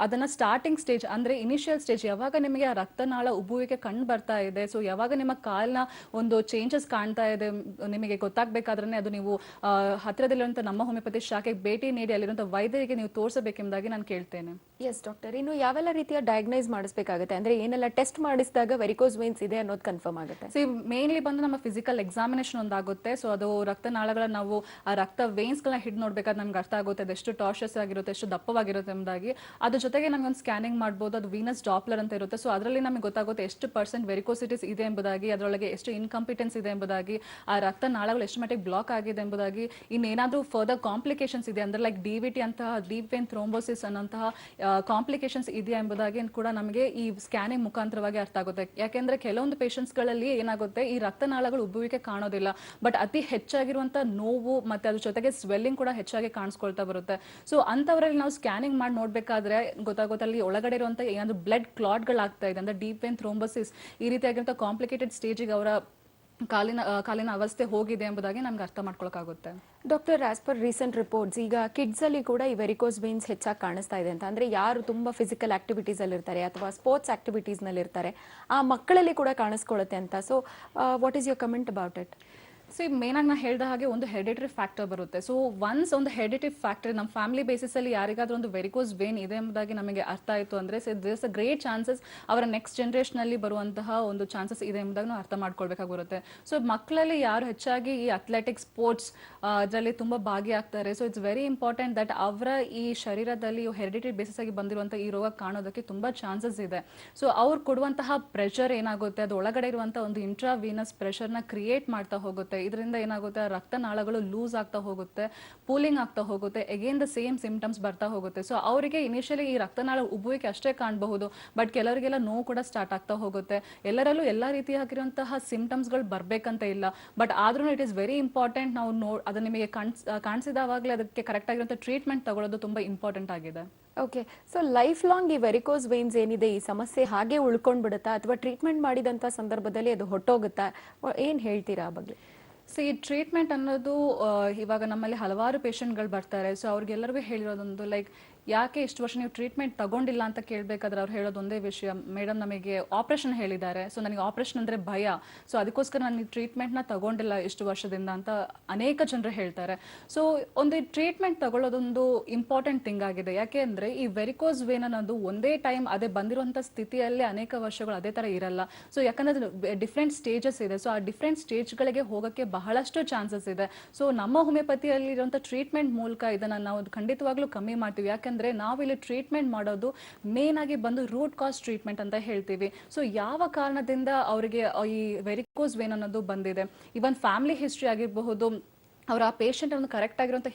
ಅದನ್ನ ಸ್ಟಾರ್ಟಿಂಗ್ ಸ್ಟೇಜ್ ಅಂದ್ರೆ ಇನಿಷಿಯಲ್ ಸ್ಟೇಜ್ ಯಾವಾಗ ನಿಮಗೆ ಆ ರಕ್ತನಾಳ ಉಬ್ಬುವಿಕೆ ಕಂಡು ಬರ್ತಾ ಇದೆ, ಸೊ ಯಾವಾಗ ನಿಮ್ಮ ಕಾಲ್ನ ಒಂದು ಚೇಂಜಸ್ ಕಾಣ್ತಾ ಇದೆ ನಿಮಗೆ ಗೊತ್ತಾಗಬೇಕಾದ್ರೆ ಅದು ನೀವು ಹತ್ತಿರದಲ್ಲಿರುವಂತಹ ನಮ್ಮ ಹೋಮಿಯೋಪತಿ ಶಾಖೆಗೆ ಭೇಟಿ ನೀಡಿ ಅಲ್ಲಿರುವಂತಹ ವೈದ್ಯರಿಗೆ ನೀವು ತೋರಿಸಬೇಕೆಂಬುದಾಗಿ ನಾನು ಕೇಳ್ತೇನೆ. ಎಸ್ ಡಾಕ್ಟರ್, ಇನ್ನು ಯಾವೆಲ್ಲ ರೀತಿಯ ಡಯಾಗ್ನೈಸ್ ಮಾಡಿಸಬೇಕಾಗುತ್ತೆ, ಅಂದ್ರೆ ಏನೆಲ್ಲ ಟೆಸ್ಟ್ ಮಾಡಿಸಿದಾಗ ವೆರಿಕೋಸ್ ವೇನ್ಸ್ ಇದೆ ಅನ್ನೋದು ಕನ್ಫರ್ಮ್ ಆಗುತ್ತೆ? ಮೇನ್ಲಿ ಬಂದು ನಮ್ಮ ಫಿಸಿಕಲ್ ಎಕ್ಸಾಮಿನೇಷನ್ ಒಂದಾಗುತ್ತೆ. ಸೊ ಅದು ರಕ್ತನಾಳಗಳ ನಾವು ಆ ರಕ್ತ ವೇನ್ಸ್ ಗಳನ್ನ ಹಿಡ್ ನೋಡ್ಬೇಕಾದ್ರೆ ನಮ್ಗೆ ಅರ್ಥ ಆಗುತ್ತೆ ಅದು ಎಷ್ಟು ಟಾರ್ಷಸ್ ಆಗಿರುತ್ತೆ, ಎಷ್ಟು ದಪ್ಪವಾಗಿರುತ್ತೆ ಎಂಬುದಾಗಿ. ಅದ್ರ ಜೊತೆಗೆ ನಮ್ಗೆ ಒಂದು ಸ್ಕ್ಯಾನಿಂಗ್ ಮಾಡ್ಬೋದು, ಅದು ವೀನಸ್ ಡಾಪ್ಲರ್ ಅಂತ ಇರುತ್ತೆ. ಸೊ ಅದರಲ್ಲಿ ನಮಗೆ ಗೊತ್ತಾಗುತ್ತೆ ಎಷ್ಟು % ವೆರಿಕೋಸಿಟಿಸ್ ಇದೆ ಎಂಬುದಾಗಿ, ಅದರೊಳಗೆ ಎಷ್ಟು ಇನ್ಕಾಂಪಿಟೆನ್ಸ್ ಇದೆ ಎಂಬುದಾಗಿ, ಆ ರಕ್ತನಾಳಗಳು ಎಷ್ಟು ಮಟ್ಟಿಗೆ ಬ್ಲಾಕ್ ಆಗಿದೆ ಎಂಬುದಾಗಿ, ಇನ್ನೇನಾದ್ರೂ ಫರ್ದರ್ ಕಾಂಪ್ಲಿಕೇಶನ್ಸ್ ಇದೆ ಅಂದ್ರೆ ಲೈಕ್ DVT ಅಂತಹ ಡೀಪ್ ವೇನ್ ಥ್ರೋಂಬೋಸಿಸ್ ಅನ್ನೋಂತಹ ಕಾಂಪ್ಲಿಕೇಶನ್ಸ್ ಇದೆಯಾ ಎಂಬುದಾಗಿ ಕೂಡ ನಮಗೆ ಈ ಸ್ಕ್ಯಾನಿಂಗ್ ಮುಖಾಂತರವಾಗಿ ಅರ್ಥ ಆಗುತ್ತೆ. ಯಾಕೆಂದ್ರೆ ಕೆಲವೊಂದು ಪೇಷಂಟ್ಸ್ಗಳಲ್ಲಿ ಏನಾಗುತ್ತೆ ಈ ರಕ್ತನಾಳಗಳು ಉಬ್ಬುವಿಕೆ ಕಾಣೋದಿಲ್ಲ, ಬಟ್ ಅತಿ ಹೆಚ್ಚಾಗಿರುವಂತ ನೋವು ಮತ್ತೆ ಅದ್ರ ಜೊತೆಗೆ ಸ್ವೆಲ್ಲಿಂಗ್ ಕೂಡ ಹೆಚ್ಚಾಗಿ ಕಾಣಿಸ್ಕೊಳ್ತಾ ಬರುತ್ತೆ. ಸೊ ಅಂತವರಲ್ಲಿ ನಾವು ಸ್ಕ್ಯಾನಿಂಗ್ ಮಾಡಿ ನೋಡ್ಬೇಕಾದ್ರೆ ಗೊತ್ತಾಗುತ್ತೆ ಅಲ್ಲಿ ಒಳಗಡೆ ಇರುವಂತ ಏನಾದ್ರು ಬ್ಲಡ್ ಕ್ಲಾಟ್ಗಳಾಗ್ತಾ ಇದೆ ಅಂದ್ರೆ ಡೀಪ್ ವೇನ್ ಥ್ರೋಂಬೋಸಿಸ್ ಈ ರೀತಿಯಾಗಿರುವಂತ ಕಾಂಪ್ಲಿಕೇಟೆಡ್ ಸ್ಟೇಜಿಗೆ ಅವರ ಕಾಲಿನ ಅವಸ್ಥೆ ಹೋಗಿದೆ ಎಂಬುದಾಗಿ ನಮ್ಗೆ ಅರ್ಥ ಮಾಡ್ಕೊಳಕ್ಕಾಗುತ್ತೆ. Doctor, as per recent reports ಈಗ ಕಿಡ್ಸ್ ಅಲ್ಲಿ ಕೂಡ ಈ ವೆರಿಕೋಸ್ ವೇನ್ಸ್ ಹೆಚ್ಚಾಗಿ ಕಾಣಿಸ್ತಾ ಇದೆ ಅಂತ, ಅಂದ್ರೆ ಯಾರು ತುಂಬಾ ಫಿಸಿಕಲ್ ಆಕ್ಟಿವಿಟೀಸ್ ಅಲ್ಲಿ ಇರ್ತಾರೆ ಅಥವಾ ಸ್ಪೋರ್ಟ್ಸ್ ಆಕ್ಟಿವಿಟೀಸ್ ನಲ್ಲಿ ಇರ್ತಾರೆ ಆ ಮಕ್ಕಳಲ್ಲಿ ಕೂಡ ಕಾಣಿಸ್ಕೊಳ್ಳುತ್ತೆ ಅಂತ. So what is your comment about it? Main ಆಗಿ ನಾ ಹೇಳ್ದ ಹಾಗೆ ಒಂದು ಹೆರಿಡಿಟರಿ ಫ್ಯಾಕ್ಟರ್ ಬರುತ್ತೆ. ಸೊ ಒನ್ಸ್ ಒಂದು ಹೆರಿಡಿಟರಿ ಫ್ಯಾಕ್ಟರ್ ನಮ್ಮ ಫ್ಯಾಮಿಲಿ ಬೇಸಿಸ್ ಅಲ್ಲಿ ಯಾರಿಗಾದ್ರೂ ಒಂದು ವೆರಿಕೋಸ್ ವೇನ್ ಇದೆ ಎಂಬುದಾಗಿ ನಮಗೆ ಅರ್ಥ ಆಯಿತು ಅಂದ್ರೆ ದಿಸ್ ಅ ಗ್ರೇಟ್ ಚಾನ್ಸಸ್ ಅವರ ನೆಕ್ಸ್ಟ್ ಜನರೇಷನ್ ಅಲ್ಲಿ ಬರುವಂತಹ ಒಂದು ಚಾನ್ಸಸ್ ಇದೆ ಎಂಬುದಾಗಿ ನಾವು ಅರ್ಥ ಮಾಡ್ಕೊಳ್ಬೇಕಾಗಿರುತ್ತೆ. ಸೊ ಮಕ್ಕಳಲ್ಲಿ ಯಾರು ಹೆಚ್ಚಾಗಿ ಈ ಅಥ್ಲೆಟಿಕ್ ಸ್ಪೋರ್ಟ್ಸ್ ಅದರಲ್ಲಿ ತುಂಬಾ ಭಾಗಿಯಾಗ್ತಾರೆ, so it's very important that ಅವರ ಈ ಶರೀರದಲ್ಲಿ ಹೆರಿಡಿಟರಿ ಬೇಸಿಸ್ ಆಗಿ ಬಂದಿರುವಂತಹ ಈ ರೋಗ ಕಾಣೋದಕ್ಕೆ ತುಂಬಾ ಚಾನ್ಸಸ್ ಇದೆ. ಸೊ ಅವ್ರು ಕೊಡುವಂತಹ ಪ್ರೆಷರ್ ಏನಾಗುತ್ತೆ, ಅದು ಒಳಗಡೆ ಇರುವಂತಹ ಒಂದು ಇಂಟ್ರಾವೀನಸ್ ಪ್ರೆಷರ್ ನ ಕ್ರಿಯೇಟ್ ಮಾಡ್ತಾ ಹೋಗುತ್ತೆ. ಇದರಿಂದ ಏನಾಗುತ್ತೆ, ರಕ್ತನಾಳಗಳು ಲೂಸ್ ಆಗ್ತಾ ಹೋಗುತ್ತೆ, ಪೂಲಿಂಗ್ ಆಗ್ತಾ ಹೋಗುತ್ತೆ, ಅಗೇನ್ ದ ಸೇಮ್ ಸಿಂಪ್ಟಮ್ಸ್ ಬರ್ತಾ ಹೋಗುತ್ತೆ. ಸೊ ಅವರಿಗೆ ಇನಿಷಿಯಲಿ ಈ ರಕ್ತನಾಳ ಉಬ್ಬುವಿಕೆ ಅಷ್ಟೇ ಕಾಣಬಹುದು, ಬಟ್ ಕೆಲವರಿಗೆಲ್ಲ ನೋವು ಕೂಡ ಸ್ಟಾರ್ಟ್ ಆಗ್ತಾ ಹೋಗುತ್ತೆ. ಎಲ್ಲರಲ್ಲೂ ಎಲ್ಲಾ ರೀತಿಯಾಗಿರುವಂತಹ ಸಿಂಪ್ಟಮ್ಸ್ ಗಳು ಬರ್ಬೇಕಂತ ಇಲ್ಲ, ಬಟ್ ಆದ್ರೂ ಇಟ್ ಇಸ್ ವೆರಿ ಇಂಪಾರ್ಟೆಂಟ್. ನಾವು ಅದು ನಿಮಗೆ ಕಾಣಿಸಿದಾಗಲೇ ಅದಕ್ಕೆ ಕರೆಕ್ಟ್ ಆಗಿರುವಂತಹ ಟ್ರೀಟ್ಮೆಂಟ್ ತಗೊಳ್ಳೋದು ತುಂಬಾ ಇಂಪಾರ್ಟೆಂಟ್ ಆಗಿದೆ. ಓಕೆ, ಸೊ ಲೈಫ್ ಲಾಂಗ್ ಈ ವೆರಿಕೋಸ್ ವೇನ್ಸ್ ಏನಿದೆ ಈ ಸಮಸ್ಯೆ ಹಾಗೆ ಉಳ್ಕೊಂಡ್ಬಿಡುತ್ತಾ ಅಥವಾ ಟ್ರೀಟ್ಮೆಂಟ್ ಮಾಡಿದಂತ ಸಂದರ್ಭದಲ್ಲಿ ಅದು ಹೊಟ್ಟೋಗುತ್ತಾ, ಏನ್ ಹೇಳ್ತೀರಾ ಆ ಬಗ್ಗೆ? ಸೊ ಈ ಟ್ರೀಟ್ಮೆಂಟ್ ಅನ್ನೋದು ಇವಾಗ ನಮ್ಮಲ್ಲಿ ಹಲವಾರು ಪೇಷಂಟ್ಗಳು ಬರ್ತಾರೆ. ಸೊ ಅವ್ರಿಗೆಲ್ಲರಿಗೂ ಹೇಳಿರೋದೊಂದು ಲೈಕ್ ಯಾಕೆ ಇಷ್ಟು ವರ್ಷ ನೀವು ಟ್ರೀಟ್ಮೆಂಟ್ ತಗೊಂಡಿಲ್ಲ ಅಂತ ಕೇಳಬೇಕಾದ್ರೆ ಅವ್ರು ಹೇಳೋದು ಒಂದೇ ವಿಷಯ, ಮೇಡಮ್ ನಮಗೆ ಆಪರೇಷನ್ ಹೇಳಿದ್ದಾರೆ, ಸೊ ನನಗೆ ಆಪರೇಷನ್ ಅಂದರೆ ಭಯ, ಸೊ ಅದಕ್ಕೋಸ್ಕರ ನಾನು ಟ್ರೀಟ್ಮೆಂಟ್ನ ತಗೊಂಡಿಲ್ಲ ಇಷ್ಟು ವರ್ಷದಿಂದ ಅಂತ ಅನೇಕ ಜನರು ಹೇಳ್ತಾರೆ. ಸೊ ಒಂದು ಟ್ರೀಟ್ಮೆಂಟ್ ತಗೊಳ್ಳೋದೊಂದು ಇಂಪಾರ್ಟೆಂಟ್ ಥಿಂಗ್ ಆಗಿದೆ. ಯಾಕೆ ಅಂದರೆ ಈ ವೆರಿಕೋಸ್ ವೇನ್ ಅನ್ನೋದು ಒಂದೇ ಟೈಮ್ ಅದೇ ಬಂದಿರುವಂಥ ಸ್ಥಿತಿಯಲ್ಲಿ ಅನೇಕ ವರ್ಷಗಳು ಅದೇ ಥರ ಇರಲ್ಲ. ಸೊ ಯಾಕಂದರೆ ಡಿಫ್ರೆಂಟ್ ಸ್ಟೇಜಸ್ ಇದೆ. ಸೊ ಆ ಡಿಫ್ರೆಂಟ್ ಸ್ಟೇಜ್ಗಳಿಗೆ ಹೋಗೋಕ್ಕೆ ಬಹಳಷ್ಟು ಚಾನ್ಸಸ್ ಇದೆ. ಸೊ ನಮ್ಮ ಹೋಮಿಯೋಪತಿಯಲ್ಲಿರುವಂಥ ಟ್ರೀಟ್ಮೆಂಟ್ ಮೂಲಕ ಇದನ್ನು ನಾವು ಖಂಡಿತವಾಗ್ಲೂ ಕಮ್ಮಿ ಮಾಡ್ತೀವಿ. ಯಾಕಂದರೆ ನಾವು ಇಲ್ಲಿ ಟ್ರೀಟ್ಮೆಂಟ್ ಮಾಡೋದು ಮೇನ್ ಆಗಿ ಬಂದು ರೂಟ್ ಕಾಸ್ ಟ್ರೀಟ್ಮೆಂಟ್ ಅಂತ ಹೇಳ್ತೀವಿ. ಸೊ ಯಾವ ಕಾರಣದಿಂದ ಅವರಿಗೆ ಈ ವೆರಿಕೋಸ್ ವೇನ್ ಅನ್ನೋದು ಬಂದಿದೆ, ಇವನ್ ಫ್ಯಾಮಿಲಿ ಹಿಸ್ಟ್ರಿ ಆಗಿರಬಹುದು, ಅವರ ಆ ಪೇಷಂಟ್ ಒಂದು ಕರೆಕ್ಟ್ ಆಗಿರುವಂಥ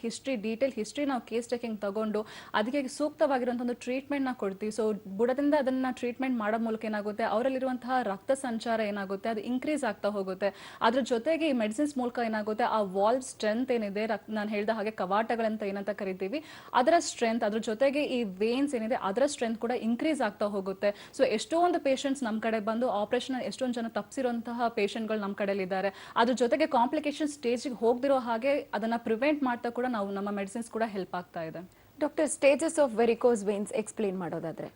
ಡೀಟೇಲ್ ಹಿಸ್ಟ್ರಿ ನಾವು ಕೇಸ್ ಟೇಕಿಂಗ್ ತಗೊಂಡು ಅದಕ್ಕೆ ಸೂಕ್ತವಾಗಿರುವಂಥ ಒಂದು ಟ್ರೀಟ್ಮೆಂಟ್ನ ಕೊಡ್ತೀವಿ. ಸೊ ಬುಡದಿಂದ ಅದನ್ನು ಟ್ರೀಟ್ಮೆಂಟ್ ಮಾಡೋ ಮೂಲಕ ಏನಾಗುತ್ತೆ, ಅವರಲ್ಲಿರುವಂತಹ ರಕ್ತ ಸಂಚಾರ ಏನಾಗುತ್ತೆ ಅದು ಇನ್ಕ್ರೀಸ್ ಆಗ್ತಾ ಹೋಗುತ್ತೆ. ಅದ್ರ ಜೊತೆಗೆ ಈ ಮೆಡಿಸಿನ್ಸ್ ಮೂಲಕ ಏನಾಗುತ್ತೆ, ಆ ವಾಲ್ವ್ ಸ್ಟ್ರೆಂತ್ ಏನಿದೆ, ನಾನು ಹೇಳ್ದ ಹಾಗೆ ಕವಾಟಗಳಂತ ಏನಂತ ಕರಿತೀವಿ, ಅದರ ಸ್ಟ್ರೆಂತ್, ಅದ್ರ ಜೊತೆಗೆ ಈ ವೇನ್ಸ್ ಏನಿದೆ ಅದರ ಸ್ಟ್ರೆಂತ್ ಕೂಡ ಇನ್ಕ್ರೀಸ್ ಆಗ್ತಾ ಹೋಗುತ್ತೆ. ಸೊ ಎಷ್ಟೊಂದು ಪೇಷಂಟ್ಸ್ ನಮ್ಮ ಕಡೆ ಬಂದು ಆಪರೇಷನ್ ಎಷ್ಟೊಂದು ಜನ ತಪ್ಪಿಸಿರುವಂತಹ ಪೇಷಂಟ್ಗಳು ನಮ್ಮ ಕಡೆಯಲ್ಲಿ ಇದ್ದಾರೆ. ಅದ್ರ ಜೊತೆಗೆ ಕಾಂಪ್ಲಿಕೇಶನ್ ಸ್ಟೇಜ್ಗೆ ಹೋಗದಿರೋ ಹಾಗೆ ಅದನ್ನ ಪ್ರಿವೆಂಟ್ ಮಾಡ್ತಾ ಕೂಡ ನಾವು ನಮ್ಮ ಮೆಡಿಸಿನ್ಸ್ ಕೂಡ ಹೆಲ್ಪ್ ಆಗ್ತಾ ಇದೆ. Doctor, stages of varicose veins explain ಮಾಡೋದಾದ್ರೆ?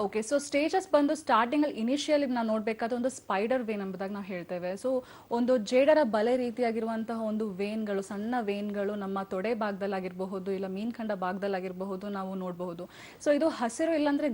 ಓಕೆ, ಸೊ ಸ್ಟೇಜಸ್ ಬಂದು ಸ್ಟಾರ್ಟಿಂಗ್ ಅಲ್ಲಿ ಇನಿಷಿಯಲಿ ನಾವು ನೋಡಬೇಕಾದ ಒಂದು ಸ್ಪೈಡರ್ ವೇನ್ ಎಂಬುದಾಗಿ ನಾವು ಹೇಳ್ತೇವೆ. ಸೊ ಒಂದು ಜೇಡರ ಬಲೆ ರೀತಿಯಾಗಿರುವಂತಹ ಒಂದು ವೇನ್ಗಳು, ಸಣ್ಣ ವೇನ್ಗಳು ನಮ್ಮ ತೊಡೆ ಭಾಗದಲ್ಲಾಗಿರಬಹುದು ಇಲ್ಲ ಮೀನ್ಖಂಡ ಭಾಗದಲ್ಲಾಗಿರಬಹುದು ನಾವು ನೋಡಬಹುದು. ಸೊ ಇದು ಹಸಿರು ಇಲ್ಲಾಂದ್ರೆ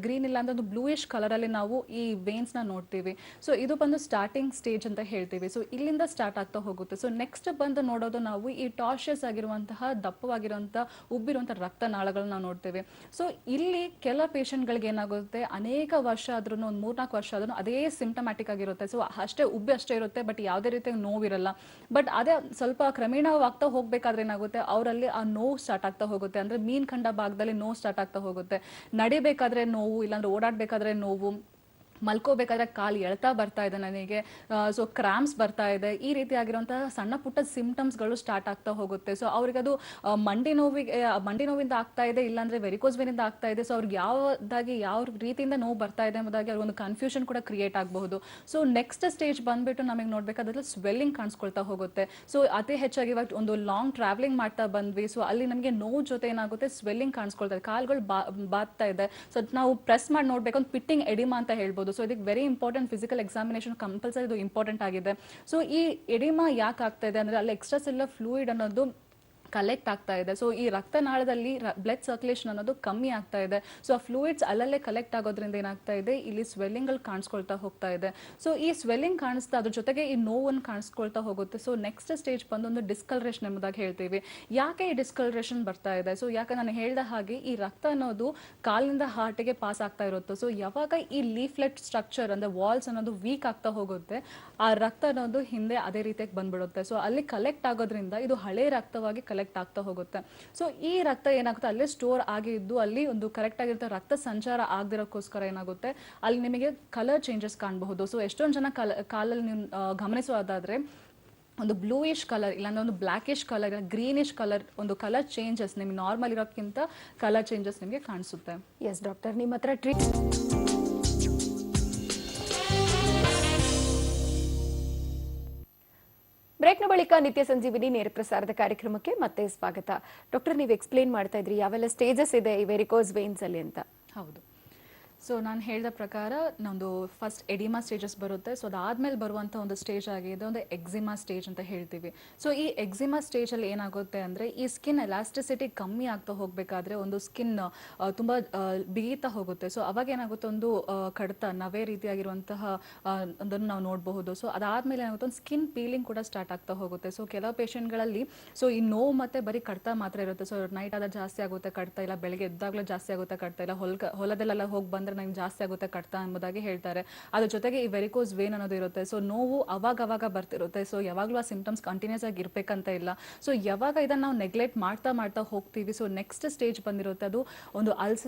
ಗ್ರೀನ್ ಇಲ್ಲ ಅಂದ್ರೆ ಒಂದು ಬ್ಲೂಯಿಶ್ ಕಲರ್ ಅಲ್ಲಿ ನಾವು ಈ ವೇನ್ಸ್ ನ ನೋಡ್ತೀವಿ. ಸೊ ಇದು ಬಂದು ಸ್ಟಾರ್ಟಿಂಗ್ ಸ್ಟೇಜ್ ಅಂತ ಹೇಳ್ತೀವಿ. ಸೊ ಇಲ್ಲಿಂದ ಸ್ಟಾರ್ಟ್ ಆಗ್ತಾ ಹೋಗುತ್ತೆ. ಸೊ ನೆಕ್ಸ್ಟ್ ಬಂದು ನೋಡೋದು ನಾವು ಈ ಟಾರ್ಷಿಯಸ್ ಆಗಿರುವಂತಹ ದಪ್ಪವಾಗಿರುವಂತಹ ಉಬ್ಬಿರುವಂತಹ ರಕ್ತನಾಳಗಳನ್ನ ನಾವು ನೋಡ್ತೇವೆ. ಸೊ ಇಲ್ಲಿ ಕೆಲ ಪೇಷಂಟ್ಗಳಿಗೆ ಏನಾಗುತ್ತೆ, ಅನೇಕ ವರ್ಷ ಆದ್ರೂ ಒಂದು 3-4 ವರ್ಷ ಆದ್ರೂ ಅದೇ ಸಿಂಪ್ಟಮ್ಯಾಟಿಕ್ ಆಗಿರುತ್ತೆ. ಸೊ ಅಷ್ಟೇ ಉಬ್ಬಿ ಅಷ್ಟೇ ಇರುತ್ತೆ, ಬಟ್ ಯಾವುದೇ ರೀತಿಯ ನೋವಿರಲ್ಲ. ಬಟ್ ಅದೇ ಸ್ವಲ್ಪ ಕ್ರಮೇಣವಾಗ್ತಾ ಹೋಗ್ಬೇಕಾದ್ರೆ ಏನಾಗುತ್ತೆ, ಅವರಲ್ಲಿ ಆ ನೋವು ಸ್ಟಾರ್ಟ್ ಆಗ್ತಾ ಹೋಗುತ್ತೆ. ಅಂದ್ರೆ ಮೀನ್ಖಂಡ ಭಾಗದಲ್ಲಿ ನೋವು ಸ್ಟಾರ್ಟ್ ಆಗ್ತಾ ಹೋಗುತ್ತೆ. ನಡಿಬೇಕಾದ್ರೆ ನೋವು, ಇಲ್ಲಾಂದ್ರೆ ಓಡಾಡ್ಬೇಕಾದ್ರೆ ನೋವು, ಮಲ್ಕೋಬೇಕಾದ್ರೆ ಕಾಲು ಎಳ್ತಾ ಬರ್ತಾ ಇದೆ ನನಗೆ, ಸೊ ಕ್ರಾಂಪ್ಸ್ ಬರ್ತಾ ಇದೆ, ಈ ರೀತಿ ಆಗಿರುವಂತಹ ಸಣ್ಣ ಪುಟ್ಟ ಸಿಂಪ್ಟಮ್ಸ್ಗಳು ಸ್ಟಾರ್ಟ್ ಆಗ್ತಾ ಹೋಗುತ್ತೆ. ಸೊ ಅವ್ರಿಗೆ ಅದು ಮಂಡಿ ನೋವಿಂದ ಆಗ್ತಾ ಇದೆ, ಇಲ್ಲಾಂದ್ರೆ ವೆರಿಕೋಸ್ ವೇನಿಂದ ಆಗ್ತಾ ಇದೆ. ಸೊ ಅವ್ರಿಗೆ ಯಾವ ರೀತಿಯಿಂದ ನೋವು ಬರ್ತಾ ಇದೆ ಎಂಬುದಾಗಿ ಅವ್ರಿಗೆ ಒಂದು ಕನ್ಫ್ಯೂಷನ್ ಕೂಡ ಕ್ರಿಯೇಟ್ ಆಗಬಹುದು. ಸೊ ನೆಕ್ಸ್ಟ್ ಸ್ಟೇಜ್ ಬಂದ್ಬಿಟ್ಟು ನಮಗೆ ನೋಡ್ಬೇಕಾದ್ರೆ ಸ್ವೆಲ್ಲಿಂಗ್ ಕಾಣಿಸ್ಕೊಳ್ತಾ ಹೋಗುತ್ತೆ. ಸೊ ಅತಿ ಹೆಚ್ಚಾಗಿ ಇವಾಗ ಒಂದು ಲಾಂಗ್ ಟ್ರಾವೆಲಿಂಗ್ ಮಾಡ್ತಾ ಬಂದ್ವಿ, ಸೊ ಅಲ್ಲಿ ನಮಗೆ ನೋವು ಜೊತೆ ಏನಾಗುತ್ತೆ, ಸ್ವೆಲ್ಲಿಂಗ್ ಕಾಣಿಸ್ಕೊಳ್ತಾ ಇದೆ, ಕಾಲುಗಳು ಬಾತ್ತಾ ಇದೆ. ಸೊ ನಾವು ಪ್ರೆಸ್ ಮಾಡಿ ನೋಡ್ಬೇಕು, ಒಂದು ಪಿಟ್ಟಿಂಗ್ ಎಡಿಮಾ ಅಂತ ಹೇಳ್ಬೋದು. ಸೊ ಇದಕ್ಕೆ very important physical examination compulsory ಇದು ಇಂಪಾರ್ಟೆಂಟ್ ಆಗಿದೆ. ಸೊ ಈ ಎಡಿಮಾ ಯಾಕೆ ಆಗ್ತಾ ಇದೆ ಅಂದ್ರೆ ಅಲ್ಲಿ ಎಕ್ಸ್ಟ್ರಾ ಸೆಲ್ಯುಲರ್ ಫ್ಲೂಯಿಡ್ ಅನ್ನೋದು ಕಲೆಕ್ಟ್ ಆಗ್ತಾ ಇದೆ. ಸೊ ಈ ರಕ್ತನಾಳದಲ್ಲಿ ಬ್ಲಡ್ ಸರ್ಕ್ಯುಲೇಷನ್ ಅನ್ನೋದು ಕಮ್ಮಿ ಆಗ್ತಾ ಇದೆ. ಸೊ ಆ ಫ್ಲೂಯಿಡ್ಸ್ ಅಲ್ಲಲ್ಲೇ ಕಲೆಕ್ಟ್ ಆಗೋದ್ರಿಂದ ಏನಾಗ್ತಾ ಇದೆ, ಇಲ್ಲಿ ಸ್ವೆಲ್ಲಿಂಗ್ ಗಳು ಕಾಣಿಸ್ಕೊಳ್ತಾ ಹೋಗ್ತಾ ಇದೆ. ಸೊ ಈ ಸ್ವೆಲ್ಲಿಂಗ್ ಕಾಣಿಸ್ತಾ ಅದ್ರ ಜೊತೆಗೆ ಈ ನೋವನ್ನು ಕಾಣಿಸ್ಕೊಳ್ತಾ ಹೋಗುತ್ತೆ. ಸೊ ನೆಕ್ಸ್ಟ್ ಸ್ಟೇಜ್ ಬಂದು ಒಂದು ಡಿಸ್ಕಲರೇಷನ್ ಎಂಬುದಾಗಿ ಹೇಳ್ತೀವಿ. ಯಾಕೆ ಈ ಡಿಸ್ಕಲರೇಷನ್ ಬರ್ತಾ ಇದೆ? ಸೊ ಯಾಕೆ ನಾನು ಹೇಳ್ದ ಹಾಗೆ ಈ ರಕ್ತ ಅನ್ನೋದು ಕಾಲಿನಿಂದ ಹಾರ್ಟಿಗೆ ಪಾಸ್ ಆಗ್ತಾ ಇರುತ್ತೆ. ಸೊ ಯಾವಾಗ ಈ ಲೀಫ್ಲೆಟ್ ಸ್ಟ್ರಕ್ಚರ್ ಅಂದ್ರೆ ವಾಲ್ಸ್ ಅನ್ನೋದು ವೀಕ್ ಆಗ್ತಾ ಹೋಗುತ್ತೆ, ಆ ರಕ್ತ ಅನ್ನೋದು ಹಿಂದೆ ಅದೇ ರೀತಿಯಾಗಿ ಬಂದ್ಬಿಡುತ್ತೆ. ಸೊ ಅಲ್ಲಿ ಕಲೆಕ್ಟ್ ಆಗೋದ್ರಿಂದ ಇದು ಹಳೆ ರಕ್ತವಾಗಿ ಕಲೆಕ್ಟ್ ಆಗ್ತಾ ಹೋಗುತ್ತೆ. ಸೊ ಈ ರಕ್ತ ಏನಾಗುತ್ತೆ, ಅಲ್ಲೇ ಸ್ಟೋರ್ ಆಗಿದ್ದು ಅಲ್ಲಿ ಒಂದು ಕರೆಕ್ಟ್ ಆಗಿರುತ್ತೆ ರಕ್ತ ಸಂಚಾರ ಆಗದಿರೋಕ್ಕೋಸ್ಕರ ಏನಾಗುತ್ತೆ, ಅಲ್ಲಿ ನಿಮಗೆ ಕಲರ್ ಚೇಂಜಸ್ ಕಾಣಬಹುದು. ಸೊ ಎಷ್ಟೊಂದು ಜನ ಕಾಲಲ್ಲಿ ನೀವು ಗಮನಿಸೋದಾದ್ರೆ ಒಂದು ಬ್ಲೂಯಿಶ್ ಕಲರ್, ಇಲ್ಲಾಂದ್ರೆ ಒಂದು ಬ್ಲ್ಯಾಕಿಶ್ ಕಲರ್, ಗ್ರೀನಿಶ್ ಕಲರ್, ಒಂದು ಕಲರ್ ಚೇಂಜಸ್ ನಿಮ್ಗೆ ನಾರ್ಮಲ್ ಇರೋಕ್ಕಿಂತ ಕಲರ್ ಚೇಂಜಸ್ ನಿಮಗೆ ಕಾಣಿಸುತ್ತೆ. ಎಸ್ ಡಾಕ್ಟರ್, ನಿಮ್ಮ ಹತ್ರ ಟ್ರೀಟ್ ಬ್ರೇಕ್ನ ಬಳಿಕ ನಿತ್ಯ ಸಂಜೀವಿನಿ ನೇರ ಪ್ರಸಾರದ ಕಾರ್ಯಕ್ರಮಕ್ಕೆ ಮತ್ತೆ ಸ್ವಾಗತ. ಡಾಕ್ಟರ್, ನೀವು ಎಕ್ಸ್ಪ್ಲೇನ್ ಮಾಡ್ತಾ ಇದ್ರಿ ಯಾವೆಲ್ಲ ಸ್ಟೇಜಸ್ ಇದೆ ಈ ವೆರಿಕೋಸ್ ವೇನ್ಸ್ ಅಲ್ಲಿ ಅಂತ. ಹೌದು. ಸೊ ನಾನು ಹೇಳಿದ ಪ್ರಕಾರ ನಮ್ಮದು ಫಸ್ಟ್ ಎಡಿಮಾ ಸ್ಟೇಜಸ್ ಬರುತ್ತೆ. ಸೊ ಅದಾದ್ಮೇಲೆ ಬರುವಂಥ ಒಂದು ಸ್ಟೇಜ್ ಆಗಿದೆ ಒಂದು ಎಕ್ಸಿಮಾ ಸ್ಟೇಜ್ ಅಂತ ಹೇಳ್ತೀವಿ. ಸೊ ಈ ಎಕ್ಸಿಮಾ ಸ್ಟೇಜಲ್ಲಿ ಏನಾಗುತ್ತೆ ಅಂದರೆ ಈ ಸ್ಕಿನ್ ಎಲಾಸ್ಟಿಸಿಟಿ ಕಮ್ಮಿ ಆಗ್ತಾ ಹೋಗಬೇಕಾದ್ರೆ ಒಂದು ಸ್ಕಿನ್ ತುಂಬ ಬಿಗಿತಾ ಹೋಗುತ್ತೆ. ಸೊ ಅವಾಗ ಏನಾಗುತ್ತೆ ಒಂದು ಕಡಿತ ನವೆ ರೀತಿಯಾಗಿರುವಂತಹ ಅದನ್ನು ನಾವು ನೋಡಬಹುದು. ಸೊ ಅದಾದ್ಮೇಲೆ ಏನಾಗುತ್ತೆ ಒಂದು ಸ್ಕಿನ್ ಪೀಲಿಂಗ್ ಕೂಡ ಸ್ಟಾರ್ಟ್ ಆಗ್ತಾ ಹೋಗುತ್ತೆ. ಸೊ ಕೆಲವು ಪೇಷಂಟ್ಗಳಲ್ಲಿ ಸೊ ಈ ನೋವು ಮತ್ತೆ ಬರೀ ಕಡಿತ ಮಾತ್ರ ಇರುತ್ತೆ. ಸೊ ನೈಟ್ ಆದಾಗ ಜಾಸ್ತಿ ಆಗುತ್ತೆ ಕಡಿತ, ಇಲ್ಲ ಬೆಳಗ್ಗೆ ಎದ್ದಾಗಲೂ ಜಾಸ್ತಿ ಆಗುತ್ತೆ ಕಡಿತ, ಇಲ್ಲ ಹೊಲದಲ್ಲೆಲ್ಲ ಹೋಗಿ ಬಂದ್ರೆ ನಂಗೆ ಜಾಸ್ತಿ ಆಗುತ್ತೆ ಕಡಿತ ಎಂಬುದಾಗಿ ಹೇಳ್ತಾರೆ. ಅದ್ರ ಜೊತೆಗೆ ಈ ವೆರಿಕೋಸ್ ವೇನ್ ಅನ್ನೋದು ಇರುತ್ತೆ. ಸೊ ನೋವು ಅವಾಗ ಬರ್ತಿರುತ್ತೆ. ಸೊ ಯಾವಾಗಲೂ ಆ ಸಿಂಪ್ಟಮ್ಸ್ ಕಂಟಿನ್ಯೂಸ್ ಆಗಿ ಇರ್ಬೇಕಂತ ಇಲ್ಲ. ಸೊ ಯಾವಾಗ ಇದನ್ನ ನಾವು ನೆಗ್ಲೆಕ್ಟ್ ಮಾಡ್ತಾ ಹೋಗ್ತೀವಿ, ಸೊ ನೆಕ್ಸ್ಟ್ ಸ್ಟೇಜ್ ಬಂದಿರುತ್ತೆ ಅದು ಒಂದು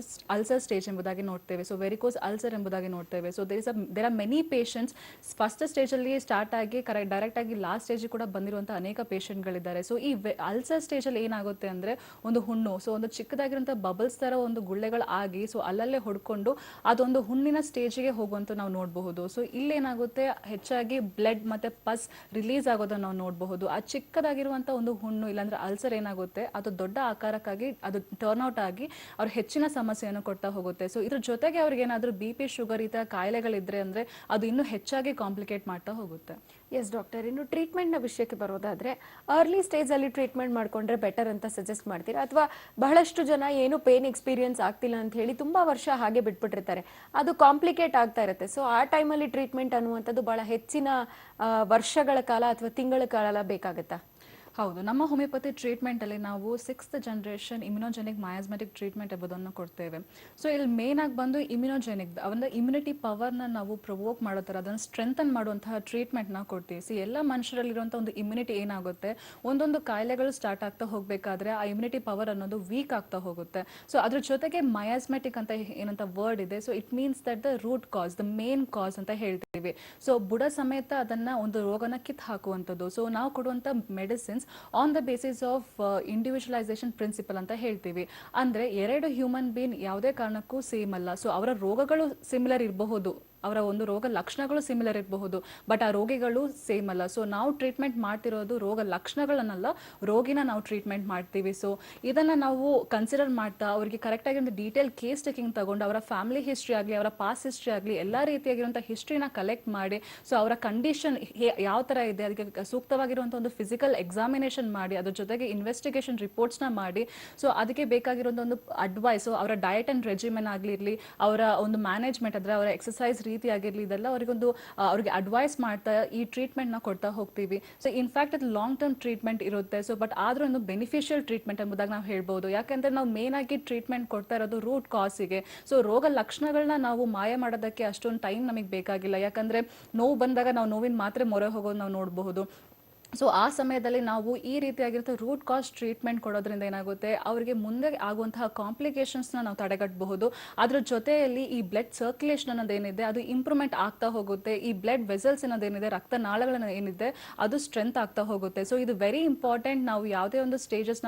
ಅಲ್ಸರ್ ಸ್ಟೇಜ್ ಎಂಬುದಾಗಿ ನೋಡ್ತೇವೆ. ಸೊ ವೆರಿಕೋಸ್ ಅಲ್ಸರ್ ಎಂಬುದಾಗಿ ನೋಡ್ತೇವೆ. So there are many patients first stage ಅಲ್ಲಿ ಸ್ಟಾರ್ಟ್ ಆಗಿ ಡೈರೆಕ್ಟ್ ಆಗಿ ಲಾಸ್ಟ್ ಸ್ಟೇಜ್ ಕೂಡ ಬಂದಿರುವಂತಹ ಅನೇಕ ಪೇಷಂಟ್ಗಳಿದ್ದಾರೆ. ಸೊ ಈ ಅಲ್ಸರ್ ಸ್ಟೇಜ್ ಅಲ್ಲಿ ಏನಾಗುತ್ತೆ ಅಂದ್ರೆ ಒಂದು ಹುಣ್ಣು, ಸೊ ಒಂದು ಚಿಕ್ಕದಾಗಿರುವಂತಹ ಬಬಲ್ಸ್ ತರ ಒಂದು ಗುಳ್ಳೆಗಳು ಆಗಿ ಸೊ ಅಲ್ಲಲ್ಲೇ ಹೊಡ್ಕೊಂಡು ಅದೊಂದು ಹುಣ್ಣಿನ ಸ್ಟೇಜ್ಗೆ ಹೋಗುವಂತ ನಾವು ನೋಡಬಹುದು. ಸೊ ಇಲ್ಲೇನಾಗುತ್ತೆ ಹೆಚ್ಚಾಗಿ ಬ್ಲಡ್ ಮತ್ತೆ ಪಸ್ ರಿಲೀಸ್ ಆಗೋದನ್ನ ನಾವು ನೋಡಬಹುದು. ಆ ಚಿಕ್ಕದಾಗಿರುವಂತ ಒಂದು ಹುಣ್ಣು ಇಲ್ಲಾಂದ್ರೆ ಅಲ್ಸರ್ ಏನಾಗುತ್ತೆ ಅದು ದೊಡ್ಡ ಆಕಾರಕ್ಕಾಗಿ ಅದು ಟರ್ನ್ ಔಟ್ ಆಗಿ ಅವ್ರು ಹೆಚ್ಚಿನ ಸಮಸ್ಯೆಯನ್ನು ಕೊಡ್ತಾ ಹೋಗುತ್ತೆ. ಸೊ ಇದ್ರ ಜೊತೆಗೆ ಅವ್ರಿಗೆ ಏನಾದ್ರೂ BP ಶುಗರ್ ಈ ತರ ಕಾಯಿಲೆಗಳಿದ್ರೆ ಅಂದ್ರೆ ಅದು ಇನ್ನೂ ಹೆಚ್ಚಾಗಿ ಕಾಂಪ್ಲಿಕೇಟ್ ಮಾಡ್ತಾ ಹೋಗುತ್ತೆ. ಎಸ್ ಡಾಕ್ಟರ್, ಇನ್ನು ಟ್ರೀಟ್ಮೆಂಟ್ನ ವಿಷಯಕ್ಕೆ ಬರೋದಾದ್ರೆ ಅರ್ಲಿ ಸ್ಟೇಜ್ ಅಲ್ಲಿ ಟ್ರೀಟ್ಮೆಂಟ್ ಮಾಡ್ಕೊಂಡ್ರೆ ಬೆಟರ್ ಅಂತ ಸಜೆಸ್ಟ್ ಮಾಡ್ತೀರಾ, ಅಥವಾ ಬಹಳಷ್ಟು ಜನ ಏನು ಪೇನ್ ಎಕ್ಸ್ಪೀರಿಯನ್ಸ್ ಆಗ್ತಿಲ್ಲ ಅಂತ ಹೇಳಿ ತುಂಬಾ ವರ್ಷ ಹಾಗೆ ಬಿಟ್ಬಿಟ್ಟಿರ್ತಾರೆ, ಅದು ಕಾಂಪ್ಲಿಕೇಟ್ ಆಗ್ತಾ ಇರುತ್ತೆ. ಸೊ ಆ ಟೈಮಲ್ಲಿ ಟ್ರೀಟ್ಮೆಂಟ್ ಅನ್ನುವಂಥದ್ದು ಬಹಳ ಹೆಚ್ಚಿನ ವರ್ಷಗಳ ಕಾಲ ಅಥವಾ ತಿಂಗಳ ಕಾಲ ಬೇಕಾಗುತ್ತಾ? ಹೌದು, ನಮ್ಮ ಹೋಮಿಯೋಪತಿ ಟ್ರೀಟ್ಮೆಂಟ್ ಅಲ್ಲಿ ನಾವು 6th ಜನರೇಷನ್ ಇಮ್ಯುನೋಜೆನಿಕ್ ಮಯಾಸ್ಮೆಟಿಕ್ ಟ್ರೀಟ್ಮೆಂಟ್ ಎಂಬುದನ್ನು ಕೊಡ್ತೇವೆ. ಸೊ ಇಲ್ಲಿ ಮೇನ್ ಆಗಿ ಬಂದು ಇಮ್ಯುನೋಜೆನಿಕ್ ಒಂದು ಇಮ್ಯುನಿಟಿ ಪವರ್ನ ನಾವು ಪ್ರೊವೋಕ್ ಮಾಡೋ ಥರ ಅದನ್ನು ಸ್ಟ್ರೆಂಥನ್ ಮಾಡುವಂತಹ ಟ್ರೀಟ್ಮೆಂಟ್ನ ಕೊಡ್ತೀವಿ. ಸೊ ಎಲ್ಲ ಮನುಷ್ಯರಲ್ಲಿರುವಂಥ ಒಂದು ಇಮ್ಯುನಿಟಿ ಏನಾಗುತ್ತೆ, ಒಂದೊಂದು ಕಾಯಿಲೆಗಳು ಸ್ಟಾರ್ಟ್ ಆಗ್ತಾ ಹೋಗಬೇಕಾದ್ರೆ ಆ ಇಮ್ಯುನಿಟಿ ಪವರ್ ಅನ್ನೋದು ವೀಕ್ ಆಗ್ತಾ ಹೋಗುತ್ತೆ. ಸೊ ಅದ್ರ ಜೊತೆಗೆ ಮಯಾಸ್ಮೆಟಿಕ್ ಅಂತ ಏನಂತ ವರ್ಡ್ ಇದೆ. So it means that the root cause, the main cause ಅಂತ ಹೇಳ್ತೀವಿ. ಸೊ ಬುಡ ಸಮೇತ ಅದನ್ನ ಒಂದು ರೋಗನ ಕಿತ್ತು ಹಾಕುವಂಥದ್ದು. ಸೊ ನಾವು ಕೊಡುವಂಥ medicines on the basis of individualisation principle ಅಂತ ಹೇಳ್ತೀವಿ. ಅಂದ್ರೆ ಎರಡು ಹ್ಯೂಮನ್ ಬೀನ್ ಯಾವುದೇ ಕಾರಣಕ್ಕೂ ಸೇಮ್ ಅಲ್ಲ. ಸೊ ಅವರ ರೋಗಗಳು ಸಿಮಿಲರ್ ಇರಬಹುದು, ಅವರ ಒಂದು ರೋಗ ಲಕ್ಷಣಗಳು ಸಿಮಿಲರ್ ಇರಬಹುದು, ಬಟ್ ಆ ರೋಗಿಗಳು ಸೇಮ್ ಅಲ್ಲ. ಸೊ ನಾವು ಟ್ರೀಟ್ಮೆಂಟ್ ಮಾಡ್ತಿರೋದು ರೋಗ ಲಕ್ಷಣಗಳನ್ನಲ್ಲ, ರೋಗಿನ ನಾವು ಟ್ರೀಟ್ಮೆಂಟ್ ಮಾಡ್ತೀವಿ. ಸೊ ಇದನ್ನ ನಾವು ಕನ್ಸಿಡರ್ ಮಾಡ್ತಾ ಅವರಿಗೆ ಕರೆಕ್ಟ್ ಆಗಿ ಒಂದು ಡೀಟೇಲ್ ಕೇಸ್ ಟೇಕಿಂಗ್ ತಗೊಂಡು ಅವರ ಫ್ಯಾಮಿಲಿ ಹಿಸ್ಟ್ರಿ ಆಗಲಿ ಅವರ ಪಾಸ್ಟ್ ಹಿಸ್ಟ್ರಿ ಆಗಲಿ ಎಲ್ಲ ರೀತಿಯಾಗಿರುವಂಥ ಹಿಸ್ಟ್ರಿನ ಕಲೆಕ್ಟ್ ಮಾಡಿ ಸೊ ಅವರ ಕಂಡೀಷನ್ ಯಾವ ಥರ ಇದೆ ಅದಕ್ಕೆ ಸೂಕ್ತವಾಗಿರುವಂಥ ಒಂದು ಫಿಸಿಕಲ್ ಎಕ್ಸಾಮಿನೇಷನ್ ಮಾಡಿ ಅದ್ರ ಜೊತೆಗೆ ಇನ್ವೆಸ್ಟಿಗೇಷನ್ ರಿಪೋರ್ಟ್ಸ್ನ ಮಾಡಿ ಸೊ ಅದಕ್ಕೆ ಬೇಕಾಗಿರುವಂಥ ಒಂದು ಅಡ್ವೈಸು ಅವರ ಡಯಟ್ ಅಂಡ್ ರೆಜಿಮೆನ್ ಆಗಿರಲಿ, ಅವರ ಒಂದು ಮ್ಯಾನೇಜ್ಮೆಂಟ್ ಅಂದರೆ ಅವರ ಎಕ್ಸಸೈಸ್ ರೀತಿ ಆಗಿರಲಿ, ಇದೆಲ್ಲ ಅವ್ರಿಗೆ ಅಡ್ವೈಸ್ ಮಾಡ್ತಾ ಈ ಟ್ರೀಟ್ಮೆಂಟ್ ನ ಕೊಡ್ತಾ ಹೋಗ್ತೀವಿ. ಸೊ ಇನ್ಫ್ಯಾಕ್ಟ್ ಅದು ಲಾಂಗ್ ಟರ್ಮ್ ಟ್ರೀಟ್ಮೆಂಟ್ ಇರುತ್ತೆ. ಸೊ ಬಟ್ ಆದ್ರೂ ಒಂದು ಬೆನಿಫಿಷಿಯಲ್ ಟ್ರೀಟ್ಮೆಂಟ್ ಎಂಬುದಾಗಿ ನಾವು ಹೇಳ್ಬೋದು. ಯಾಕಂದ್ರೆ ನಾವು ಮೇನ್ ಆಗಿ ಟ್ರೀಟ್ಮೆಂಟ್ ಕೊಡ್ತಾ ಇರೋದು ರೂಟ್ ಕಾಸಿಗೆ. ಸೊ ರೋಗ ಲಕ್ಷಣಗಳನ್ನ ನಾವು ಮಾಯ ಮಾಡೋದಕ್ಕೆ ಅಷ್ಟೊಂದು ಟೈಮ್ ನಮಗೆ ಬೇಕಾಗಿಲ್ಲ. ಯಾಕಂದ್ರೆ ನೋವು ಬಂದಾಗ ನಾವು ನೋವಿನ ಮಾತ್ರೆ ಮೊರೆ ಹೋಗೋದು ನಾವು ನೋಡಬಹುದು. ಸೊ ಆ ಸಮಯದಲ್ಲಿ ನಾವು ಈ ರೀತಿಯಾಗಿರುತ್ತೆ ರೂಟ್ ಕಾಸ್ ಟ್ರೀಟ್ಮೆಂಟ್ ಕೊಡೋದ್ರಿಂದ ಏನಾಗುತ್ತೆ ಅವರಿಗೆ ಮುಂದೆ ಆಗುವಂತಹ ಕಾಂಪ್ಲಿಕೇಶನ್ಸ್ನ ನಾವು ತಡೆಗಟ್ಟಬಹುದು. ಅದ್ರ ಜೊತೆಯಲ್ಲಿ ಈ ಬ್ಲಡ್ ಸರ್ಕ್ಯುಲೇಷನ್ ಅನ್ನೋದೇನಿದೆ ಅದು ಇಂಪ್ರೂವ್ಮೆಂಟ್ ಆಗ್ತಾ ಹೋಗುತ್ತೆ. ಈ ಬ್ಲಡ್ ವೆಸಲ್ಸ್ ಅನ್ನೋದೇನಿದೆ ರಕ್ತನಾಳಗಳನ್ನ ಏನಿದೆ ಅದು ಸ್ಟ್ರೆಂತ್ ಆಗ್ತಾ ಹೋಗುತ್ತೆ. ಸೊ ಇದು ವೆರಿ ಇಂಪಾರ್ಟೆಂಟ್. ನಾವು ಯಾವುದೇ ಒಂದು ಸ್ಟೇಜಸ್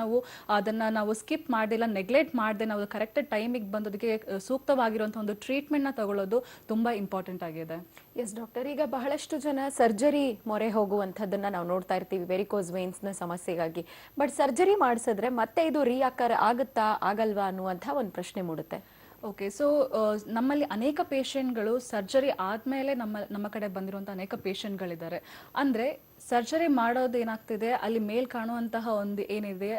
ಅದನ್ನ ನಾವು ಸ್ಕಿಪ್ ಮಾಡದಿಲ್ಲ, ನೆಗ್ಲೆಕ್ಟ್ ಮಾಡದೆ ನಾವು ಕರೆಕ್ಟ್ ಟೈಮಿಗೆ ಬಂದೋದಕ್ಕೆ ಸೂಕ್ತವಾಗಿರುವಂಥ ಒಂದು ಟ್ರೀಟ್ಮೆಂಟ್ನ ತಗೊಳ್ಳೋದು ತುಂಬಾ ಇಂಪಾರ್ಟೆಂಟ್ ಆಗಿದೆ. ಎಸ್ ಡಾಕ್ಟರ್, ಈಗ ಬಹಳಷ್ಟು ಜನ ಸರ್ಜರಿ ಮೊರೆ ಹೋಗುವಂಥದ್ದನ್ನ ನಾವು ನೋಡ್ತಾ ಇರ್ತೀವಿ ವೆರಿಕೋಸ್ ವೇನ್ಸ್ ನ ಸಮಸ್ಯೆಗಾಗಿ. ಬಟ್ ಸರ್ಜರಿ ಮಾಡಿಸಿದ್ರೆ ಮತ್ತೆ ಇದು ರಿಯಾಕರ್ ಆಗುತ್ತಾ ಆಗಲ್ವಾ ಅನ್ನುವಂಥ ಒಂದು ಪ್ರಶ್ನೆ ಮೂಡುತ್ತೆ. ಓಕೆ, ಸೊ ನಮ್ಮಲ್ಲಿ ಅನೇಕ ಪೇಷಂಟ್ಗಳು ಸರ್ಜರಿ ಆದಮೇಲೆ ನಮ್ಮ ಕಡೆ ಬಂದಿರುವಂಥ ಅನೇಕ ಪೇಷಂಟ್ಗಳಿದ್ದಾರೆ. ಅಂದರೆ ಸರ್ಜರಿ ಮಾಡೋದು ಏನಾಗ್ತಿದೆ ಅಲ್ಲಿ ಮೇಲ್ ಕಾಣುವಂತಹ ಒಂದು ಏನಿದೆ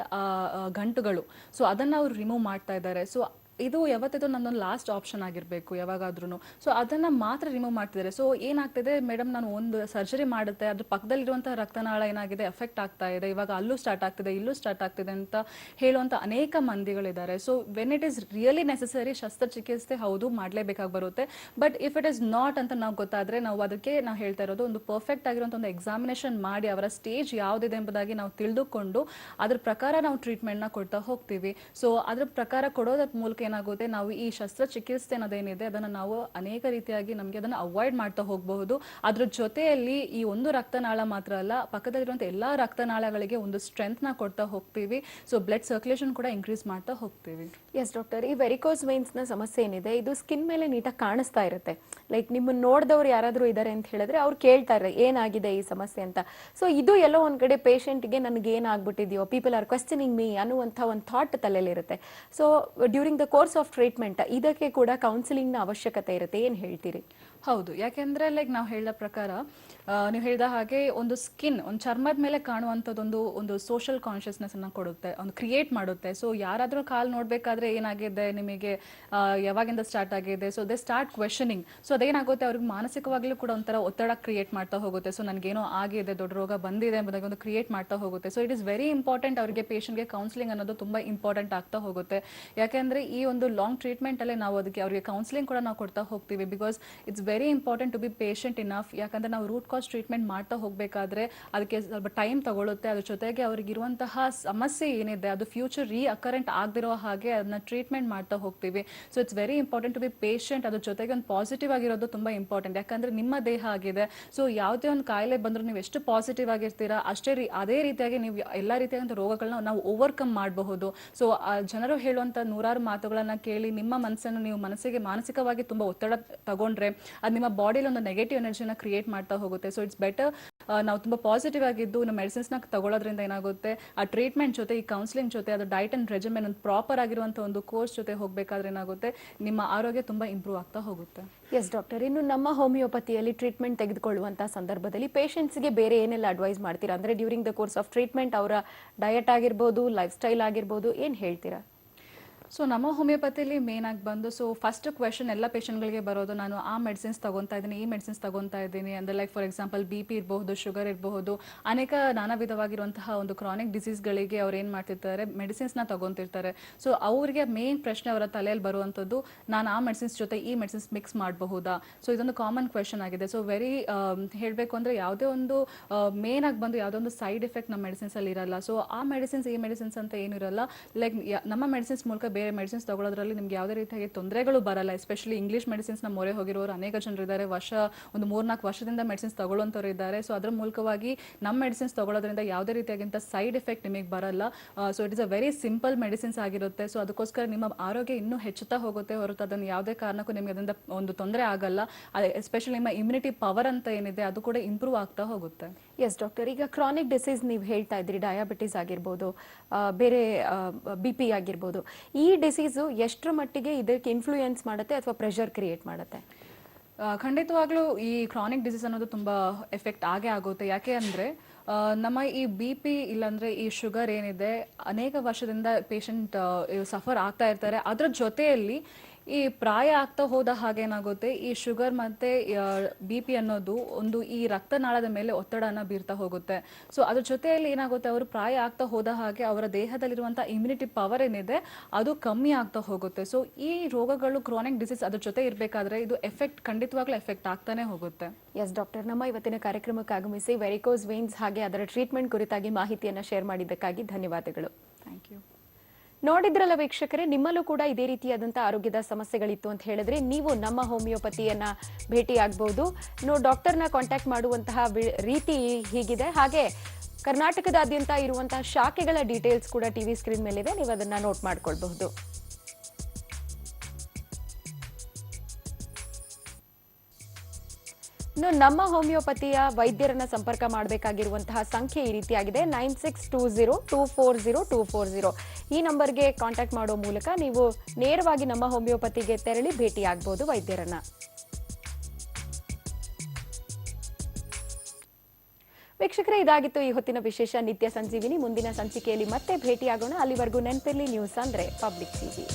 ಗಂಟುಗಳು, ಸೊ ಅದನ್ನು ಅವ್ರು ರಿಮೂವ್ ಮಾಡ್ತಾ ಇದ್ದಾರೆ. ಸೊ ಇದು ಯಾವತ್ತಿದ್ರು ನನ್ನೊಂದು ಲಾಸ್ಟ್ ಆಪ್ಷನ್ ಆಗಿರಬೇಕು ಯಾವಾಗಾದ್ರೂ. ಸೊ ಅದನ್ನು ಮಾತ್ರ ರಿಮೂವ್ ಮಾಡ್ತಿದ್ದಾರೆ. ಸೊ ಏನಾಗ್ತಿದೆ ಮೇಡಮ್, ನಾನು ಒಂದು ಸರ್ಜರಿ ಮಾಡುತ್ತೆ ಅದ್ರ ಪಕ್ಕದಲ್ಲಿರುವಂಥ ರಕ್ತನಾಳ ಏನಾಗಿದೆ ಎಫೆಕ್ಟ್ ಆಗ್ತಾ ಇದೆ, ಇವಾಗ ಅಲ್ಲೂ ಸ್ಟಾರ್ಟ್ ಆಗ್ತಿದೆ ಇಲ್ಲೂ ಸ್ಟಾರ್ಟ್ ಆಗ್ತಿದೆ ಅಂತ ಹೇಳುವಂಥ ಅನೇಕ ಮಂದಿಗಳಿದ್ದಾರೆ. So when it is really necessary ಶಸ್ತ್ರಚಿಕಿತ್ಸೆ ಹೌದು ಮಾಡಲೇಬೇಕಾಗಿ ಬರುತ್ತೆ. But if it is not ಅಂತ ನಾವು ಗೊತ್ತಾದರೆ ನಾವು ಅದಕ್ಕೆ ನಾವು ಹೇಳ್ತಾ ಇರೋದು ಒಂದು ಪರ್ಫೆಕ್ಟ್ ಆಗಿರುವಂಥ ಒಂದು ಎಕ್ಸಾಮಿನೇಷನ್ ಮಾಡಿ ಅವರ ಸ್ಟೇಜ್ ಯಾವುದಿದೆ ಎಂಬುದಾಗಿ ನಾವು ತಿಳಿದುಕೊಂಡು ಅದ್ರ ಪ್ರಕಾರ ನಾವು ಟ್ರೀಟ್ಮೆಂಟ್ನ ಕೊಡ್ತಾ ಹೋಗ್ತೀವಿ. ಸೊ ಅದ್ರ ಪ್ರಕಾರ ಕೊಡೋದ್ರ ಮೂಲಕ ಏನಾಗುತ್ತೆ ನಾವು ಈ ಶಸ್ತ್ರಚಿಕಿತ್ಸೆ ಅನ್ನೋದೇನಿದೆ ಅದನ್ನು ನಾವು ಅನೇಕ ರೀತಿಯಾಗಿ ನಮಗೆ ಅದನ್ನು ಅವಾಯ್ಡ್ ಮಾಡ್ತಾ ಹೋಗಬಹುದು. ಅದ್ರ ಜೊತೆಯಲ್ಲಿ ಈ ಒಂದು ರಕ್ತನಾಳ ಮಾತ್ರ ಅಲ್ಲ, ಪಕ್ಕದಲ್ಲಿರುವಂಥ ಎಲ್ಲ ರಕ್ತನಾಳಗಳಿಗೆ ಒಂದು ಸ್ಟ್ರೆಂತ್ನ ಕೊಡ್ತಾ ಹೋಗ್ತೀವಿ. ಸೊ ಬ್ಲಡ್ ಸರ್ಕ್ಯುಲೇಷನ್ ಕೂಡ ಇನ್ಕ್ರೀಸ್ ಮಾಡ್ತಾ ಹೋಗ್ತೀವಿ. ಎಸ್ ಡಾಕ್ಟರ್, ಈ ವೆರಿಕೋಸ್ ವೇನ್ಸ್ ನ ಸಮಸ್ಯೆ ಏನಿದೆ ಇದು ಸ್ಕಿನ್ ಮೇಲೆ ನೀಟಾಗಿ ಕಾಣಿಸ್ತಾ ಇರುತ್ತೆ. ಲೈಕ್ ನಿಮ್ಮನ್ನ ನೋಡಿದವ್ರು ಯಾರಾದರೂ ಇದ್ದಾರೆ ಅಂತ ಹೇಳಿದ್ರೆ ಅವ್ರು ಕೇಳ್ತಾರೆ ಏನಾಗಿದೆ ಈ ಸಮಸ್ಯೆ ಅಂತ. ಸೊ ಇದು ಎಲ್ಲೋ ಒಂದ್ ಕಡೆ ಪೇಷಂಟ್ಗೆ ನನಗೆ ಏನಾಗ್ಬಿಟ್ಟಿದೆಯೋ, ಪೀಪಲ್ ಆರ್ ಕ್ವೆಶ್ಚನಿಂಗ್ ಮೀ ಅನ್ನುವಂಥ ಒಂದು ಥಾಟ್ ತಲೆಯಲ್ಲಿರುತ್ತೆ. So during the course of treatment ಇದಕ್ಕೆ ಕೂಡ ಕೌನ್ಸಿಲಿಂಗ್ ನ ಅವಶ್ಯಕತೆ ಇರುತ್ತೆ, ಏನ್ ಹೇಳ್ತೀರಿ? ಹೌದು, ಯಾಕೆಂದ್ರೆ ಲೈಕ್ ನಾವು ಹೇಳಿದ ಪ್ರಕಾರ ನೀವು ಹೇಳಿದ ಹಾಗೆ ಒಂದು ಸ್ಕಿನ್, ಒಂದು ಚರ್ಮದ ಮೇಲೆ ಕಾಣುವಂಥದ್ದೊಂದು ಒಂದು ಸೋಷಿಯಲ್ ಕಾನ್ಷಿಯಸ್ನೆಸ್ ಅನ್ನ ಕೊಡುತ್ತೆ, ಒಂದು ಕ್ರಿಯೇಟ್ ಮಾಡುತ್ತೆ. ಸೊ ಯಾರಾದ್ರೂ ಕಾಲ್ ನೋಡ್ಬೇಕಾದ್ರೆ ಏನಾಗಿದೆ ನಿಮಗೆ, ಯಾವಾಗಿಂದ ಸ್ಟಾರ್ಟ್ ಆಗಿದೆ, so they start questioning. So ಅದೇನಾಗುತ್ತೆ, ಅವ್ರಿಗೆ ಮಾನಸಿಕವಾಗ್ಲೂ ಕೂಡ ಒಂಥರ ಒತ್ತಡ ಕ್ರಿಯೇಟ್ ಮಾಡ್ತಾ ಹೋಗುತ್ತೆ. ಸೊ ನನಗೇನೋ ಆಗಿದೆ, ದೊಡ್ಡ ರೋಗ ಬಂದಿದೆ ಎಂಬುದಾಗಿ ಒಂದು ಕ್ರಿಯೇಟ್ ಮಾಡ್ತಾ ಹೋಗುತ್ತೆ. So it is very important, ಅವರಿಗೆ ಪೇಷಂಟ್ಗೆ ಕೌನ್ಸಿಲಿಂಗ್ ಅನ್ನೋದು ತುಂಬಾ ಇಂಪಾರ್ಟೆಂಟ್ ಆಗ್ತಾ ಹೋಗುತ್ತೆ. ಯಾಕೆಂದ್ರೆ ಈ ಒಂದು ಲಾಂಗ್ ಟ್ರೀಟ್ಮೆಂಟ್ ಅಲ್ಲೇ ನಾವು ಅದಕ್ಕೆ ಅವರಿಗೆ ಕೌನ್ಸಿಲಿಂಗ್ ಕೂಡ ನಾವು ಕೊಡ್ತಾ ಹೋಗ್ತೀವಿ. Because it's very important to be patient enough. ಯಾಕಂದ್ರೆ ನಾವು ರೂಟ್ ಕಾಸ್ ಟ್ರೀಟ್ಮೆಂಟ್ ಮಾಡ್ತಾ ಹೋಗಬೇಕಾದ್ರೆ ಅದಕ್ಕೆ ಸ್ವಲ್ಪ ಟೈಮ್ ತಗೊಳುತ್ತೆ. ಅದ್ರ ಜೊತೆಗೆ ಅವ್ರಿಗೆ ಇರುವಂತಹ ಸಮಸ್ಯೆ ಏನಿದೆ ಅದು ಫ್ಯೂಚರ್ ಅಕರೆಂಟ್ ಆಗದಿರೋ ಹಾಗೆ ಅದನ್ನ ಟ್ರೀಟ್ಮೆಂಟ್ ಮಾಡ್ತಾ ಹೋಗ್ತೀವಿ. So it's very important to be patient. ಅದ್ರ ಜೊತೆಗೆ ಒಂದು ಪಾಸಿಟಿವ್ ಆಗಿರೋದು ತುಂಬಾ ಇಂಪಾರ್ಟೆಂಟ್. ಯಾಕಂದ್ರೆ ನಿಮ್ಮ ದೇಹ ಆಗಿದೆ, ಸೊ ಯಾವುದೇ ಒಂದು ಕಾಯಿಲೆ ಬಂದರೂ ನೀವು ಎಷ್ಟು ಪಾಸಿಟಿವ್ ಆಗಿರ್ತೀರಾ ಅದೇ ರೀತಿಯಾಗಿ ನೀವು ಎಲ್ಲ ರೀತಿಯಾದಂಥ ರೋಗಗಳನ್ನ ನಾವು ಓವರ್ಕಮ್ ಮಾಡಬಹುದು. ಸೊ ಜನರು ಹೇಳುವಂಥ ನೂರಾರು ಮಾತುಗಳನ್ನ ಕೇಳಿ ನಿಮ್ಮ ಮನಸ್ಸನ್ನು ನೀವು ಮಾನಸಿಕವಾಗಿ ತುಂಬಾ ಒತ್ತಡ ತಗೊಂಡ್ರೆ ಅದು ನಿಮ್ಮ ಬಾಡಿಯಲ್ಲಿ ಒಂದು ನೆಗೆಟಿವ್ ಎನರ್ಜಿನ ಕ್ರಿಯೇಟ್ ಮಾಡ್ತಾ ಹೋಗುತ್ತೆ. ಸೊ ಇಟ್ಸ್ ಬೆಟರ್ ನಾವು ತುಂಬಾ ಪಾಸಿಟಿವ್ ಆಗಿದ್ದು ನಮ್ಮ ಮೆಡಿಸಿನ್ಸ್ನ ತಗೊಳ್ಳೋದ್ರಿಂದ ಏನಾಗುತ್ತೆ, ಆ ಟ್ರೀಟ್ಮೆಂಟ್ ಜೊತೆ ಈ ಕೌನ್ಸಿಲಿಂಗ್ ಜೊತೆ ಅದು ಡಯಟ್ ಅಂಡ್ ರೆಜಿಮೆನ್ ಒಂದು ಪ್ರಾಪರ್ ಆಗಿರುವಂಥ ಒಂದು ಕೋರ್ಸ್ ಜೊತೆ ಹೋಗಬೇಕಾದ್ರೆ ಏನಾಗುತ್ತೆ, ನಿಮ್ಮ ಆರೋಗ್ಯ ತುಂಬಾ ಇಂಪ್ರೂವ್ ಆಗ್ತಾ ಹೋಗುತ್ತೆ. ಎಸ್ ಡಾಕ್ಟರ್, ಇನ್ನು ನಮ್ಮ ಹೋಮಿಯೋಪತಿಯಲ್ಲಿ ಟ್ರೀಟ್ಮೆಂಟ್ ತೆಗೆದುಕೊಳ್ಳುವಂತಹ ಸಂದರ್ಭದಲ್ಲಿ ಪೇಷಂಟ್ಸ್ಗೆ ಬೇರೆ ಏನೆಲ್ಲ ಅಡ್ವೈಸ್ ಮಾಡ್ತೀರಾ? ಅಂದ್ರೆ during the course of treatment ಅವರ ಡಯಟ್ ಆಗಿರ್ಬೋದು, ಲೈಫ್ ಸ್ಟೈಲ್ ಆಗಿರ್ಬೋದು, ಏನ್ ಹೇಳ್ತೀರಾ? ಸೊ ನಮ್ಮ ಹೋಮಿಯೋಪತಿಲಿ ಮೇನ್ ಆಗಿ ಬಂದು, ಸೊ ಫಸ್ಟ್ ಕ್ವೆಶನ್ ಎಲ್ಲ ಪೇಷಂಟ್ಗಳಿಗೆ ಬರೋದು, ನಾನು ಆ ಮೆಡಿಸಿನ್ಸ್ ತಗೊತಾ ಇದ್ದೀನಿ, ಈ ಮೆಡಿಸಿನ್ಸ್ ತಗೊತಾ ಇದ್ದೀನಿ ಅಂದರೆ ಲೈಕ್ ಫಾರ್ ಎಕ್ಸಾಂಪಲ್ BP ಇರಬಹುದು, ಶುಗರ್ ಇರಬಹುದು, ಅನೇಕ ನಾನಾ ವಿಧವಾಗಿರುವಂತಹ ಒಂದು ಕ್ರಾನಿಕ್ ಡಿಸೀಸ್ಗಳಿಗೆ ಅವ್ರು ಏನು ಮಾಡ್ತಿರ್ತಾರೆ, ಮೆಡಿಸಿನ್ಸ್ನ ತಗೊತಿರ್ತಾರೆ. ಸೊ ಅವರಿಗೆ ಮೇನ್ ಪ್ರಶ್ನೆ ಅವರ ತಲೆಯಲ್ಲಿ ಬರುವಂಥದ್ದು, ನಾನು ಆ ಮೆಡಿಸಿನ್ಸ್ ಜೊತೆ ಈ ಮೆಡಿಸಿನ್ಸ್ ಮಿಕ್ಸ್ ಮಾಡಬಹುದಾ? ಸೊ ಇದೊಂದು ಕಾಮನ್ ಕ್ವೆಶನ್ ಆಗಿದೆ. ಸೊ ವೆರಿ ಹೇಳಬೇಕು ಅಂದರೆ ಯಾವುದೇ ಒಂದು ಮೇನ್ ಆಗಿ ಬಂದು ಯಾವುದೋ ಒಂದು ಸೈಡ್ ಎಫೆಕ್ಟ್ ನಮ್ಮ ಮೆಡಿಸಿನ್ಸಲ್ಲಿ ಇರಲ್ಲ. ಸೊ ಆ ಮೆಡಿಸಿನ್ಸ್ ಈ ಮೆಡಿಸಿನ್ಸ್ ಅಂತ ಏನಿರಲ್ಲ. ಲೈಕ್ ನಮ್ಮ ಮೆಡಿಸಿನ್ಸ್ ಮೂಲಕ ಬೇರೆ ಮೆಡಿಸಿನ್ಸ್ ತಗೊಳ್ಳೋದ್ರಲ್ಲಿ ನಿಮ್ಗೆ ಯಾವುದೇ ರೀತಿಯಾಗಿ ತೊಂದರೆಗಳು ಬರಲ್ಲ. ಎಸ್ಪೆಷಲಿ ಇಂಗ್ಲಿಷ್ ಮೆಡಿಸಿನ್ಸ್ ನ ಮೊರೆ ಹೋಗಿರೋರು ಅನೇಕ ಜನರು ಇದ್ದಾರೆ. ಒಂದು 3-4 ವರ್ಷದಿಂದ ಮೆಡಿಸಿನ್ಸ್ ತಗೊಳ್ಳೋಂಥವ್ರು ಇದ್ದಾರೆ. ಸೊ ಅದ್ರ ಮೂಲಕವಾಗಿ ನಮ್ಮ ಮೆಡಿಸಿನ್ಸ್ ತಗೊಳ್ಳೋದ್ರಿಂದ ಯಾವುದೇ ರೀತಿಯಾಗಿಂತ ಸೈಡ್ ಎಫೆಕ್ಟ್ ನಿಮಗೆ ಬರಲ್ಲ. So it is a very simple medicines ಆಗಿರುತ್ತೆ. ಸೊ ಅದಕ್ಕೋಸ್ಕರ ನಿಮ್ಮ ಆರೋಗ್ಯ ಇನ್ನೂ ಹೆಚ್ಚುತ್ತಾ ಹೋಗುತ್ತೆ ಹೊರತು ಅದನ್ನು ಯಾವುದೇ ಕಾರಣಕ್ಕೂ ನಿಮಗೆ ಅದರಿಂದ ಒಂದು ತೊಂದರೆ ಆಗಲ್ಲ. ಎಸ್ಪೆಷಲಿ ನಿಮ್ಮ ಇಮ್ಯುನಿಟಿ ಪವರ್ ಅಂತ ಏನಿದೆ ಅದು ಕೂಡ ಇಂಪ್ರೂವ್ ಆಗ್ತಾ ಹೋಗುತ್ತೆ. ಎಸ್ ಡಾಕ್ಟರ್, ಈಗ ಕ್ರಾನಿಕ್ ಡಿಸೀಸ್ ನೀವು ಹೇಳ್ತಾ ಇದ್ರಿ, ಡಯಾಬಿಟಿಸ್ ಆಗಿರ್ಬೋದು, ಬೇರೆ BP ಆಗಿರ್ಬೋದು, ಈ ಡಿಸೀಸು ಎಷ್ಟರ ಮಟ್ಟಿಗೆ ಇದಕ್ಕೆ ಇನ್ಫ್ಲೂಯೆನ್ಸ್ ಮಾಡುತ್ತೆ ಅಥವಾ ಪ್ರೆಷರ್ ಕ್ರಿಯೇಟ್ ಮಾಡುತ್ತೆ? ಖಂಡಿತವಾಗ್ಲೂ ಈ ಕ್ರಾನಿಕ್ ಡಿಸೀಸ್ ಅನ್ನೋದು ತುಂಬಾ ಎಫೆಕ್ಟ್ ಆಗೇ ಆಗುತ್ತೆ. ಯಾಕೆ ಅಂದ್ರೆ ನಮ್ಮ ಈ BP ಇಲ್ಲಾಂದ್ರೆ ಈ ಶುಗರ್ ಏನಿದೆ ಅನೇಕ ವರ್ಷದಿಂದ ಪೇಷಂಟ್ ಸಫರ್ ಆಗ್ತಾ ಇರ್ತಾರೆ. ಅದ್ರ ಜೊತೆಯಲ್ಲಿ ಈ ಪ್ರಾಯ ಆಗ್ತಾ ಹೋದ ಹಾಗೆ ಏನಾಗುತ್ತೆ, ಈ ಶುಗರ್ ಮತ್ತೆ BP ಅನ್ನೋದು ಒಂದು ಈ ರಕ್ತನಾಳದ ಮೇಲೆ ಒತ್ತಡನ ಬೀರ್ತಾ ಹೋಗುತ್ತೆ. ಸೊ ಅದ್ರ ಜೊತೆಯಲ್ಲಿ ಏನಾಗುತ್ತೆ, ಅವರು ಪ್ರಾಯ ಆಗ್ತಾ ಹೋದ ಹಾಗೆ ಅವರ ದೇಹದಲ್ಲಿರುವಂತಹ ಇಮ್ಯುನಿಟಿ ಪವರ್ ಏನಿದೆ ಅದು ಕಮ್ಮಿ ಆಗ್ತಾ ಹೋಗುತ್ತೆ. ಸೊ ಈ ರೋಗಗಳು ಕ್ರಾನಿಕ್ ಡಿಸೀಸ್ ಅದ್ರ ಜೊತೆ ಇರಬೇಕಾದ್ರೆ ಇದು ಖಂಡಿತವಾಗ್ಲೂ ಎಫೆಕ್ಟ್ ಆಗ್ತಾನೆ ಹೋಗುತ್ತೆ. ಎಸ್ ಡಾಕ್ಟರ್, ನಮ್ಮ ಇವತ್ತಿನ ಕಾರ್ಯಕ್ರಮಕ್ಕೆ ಆಗಮಿಸಿ ವೆರಿಕೋಸ್ ವೇನ್ಸ್ ಹಾಗೆ ಅದರ ಟ್ರೀಟ್ಮೆಂಟ್ ಕುರಿತಾಗಿ ಮಾಹಿತಿಯನ್ನು ಶೇರ್ ಮಾಡಿದ್ದಕ್ಕಾಗಿ ಧನ್ಯವಾದಗಳು. Thank you. ನೋಡಿದ್ರಲ್ಲ ವೀಕ್ಷಕರೇ, ನಿಮ್ಮಲ್ಲೂ ಕೂಡ ಇದೇ ರೀತಿಯಾದಂತಹ ಆರೋಗ್ಯದ ಸಮಸ್ಯೆಗಳಿತ್ತು ಅಂತ ಹೇಳಿದ್ರೆ ನೀವು ನಮ್ಮ ಹೋಮಿಯೋಪತಿಯನ್ನ ಭೇಟಿ ಆಗಬಹುದು. ಡಾಕ್ಟರ್ನ ಕಾಂಟ್ಯಾಕ್ಟ್ ಮಾಡುವಂತಹ ರೀತಿ ಹೀಗಿದೆ. ಹಾಗೆ ಕರ್ನಾಟಕದಾದ್ಯಂತ ಇರುವಂತಹ ಶಾಖೆಗಳ ಡೀಟೇಲ್ಸ್ ಕೂಡ ಟಿವಿ ಸ್ಕ್ರೀನ್ ಮೇಲಿದೆ, ನೀವು ಅದನ್ನ ನೋಟ್ ಮಾಡ್ಕೊಳ್ಬಹುದು. ನಮ್ಮ ಹೋಮಿಯೋಪತಿಯ ವೈದ್ಯರನ್ನ ಸಂಪರ್ಕ ಮಾಡಬೇಕಾಗಿರುವಂತಹ ಸಂಖ್ಯೆ ಈ ರೀತಿಯಾಗಿದೆ, 9620240240. ಈ ನಂಬರ್ಗೆ ಕಾಂಟ್ಯಾಕ್ಟ್ ಮಾಡೋ ಮೂಲಕ ನೀವು ನೇರವಾಗಿ ನಮ್ಮ ಹೋಮಿಯೋಪತಿಗೆ ತೆರಳಿ ಭೇಟಿ ಆಗಬಹುದು ವೈದ್ಯರನ್ನ. ವೀಕ್ಷಕರೇ, ಇದಾಗಿತ್ತು ಈ ಹೊತ್ತಿನ ವಿಶೇಷ ನಿತ್ಯ ಸಂಜೀವಿನಿ. ಮುಂದಿನ ಸಂಚಿಕೆಯಲ್ಲಿ ಮತ್ತೆ ಭೇಟಿಯಾಗೋಣ. ಅಲ್ಲಿವರೆಗೂ ನೆನಪಿರಲಿ, ನ್ಯೂಸ್ ಅಂದ್ರೆ ಪಬ್ಲಿಕ್ ಟಿವಿ.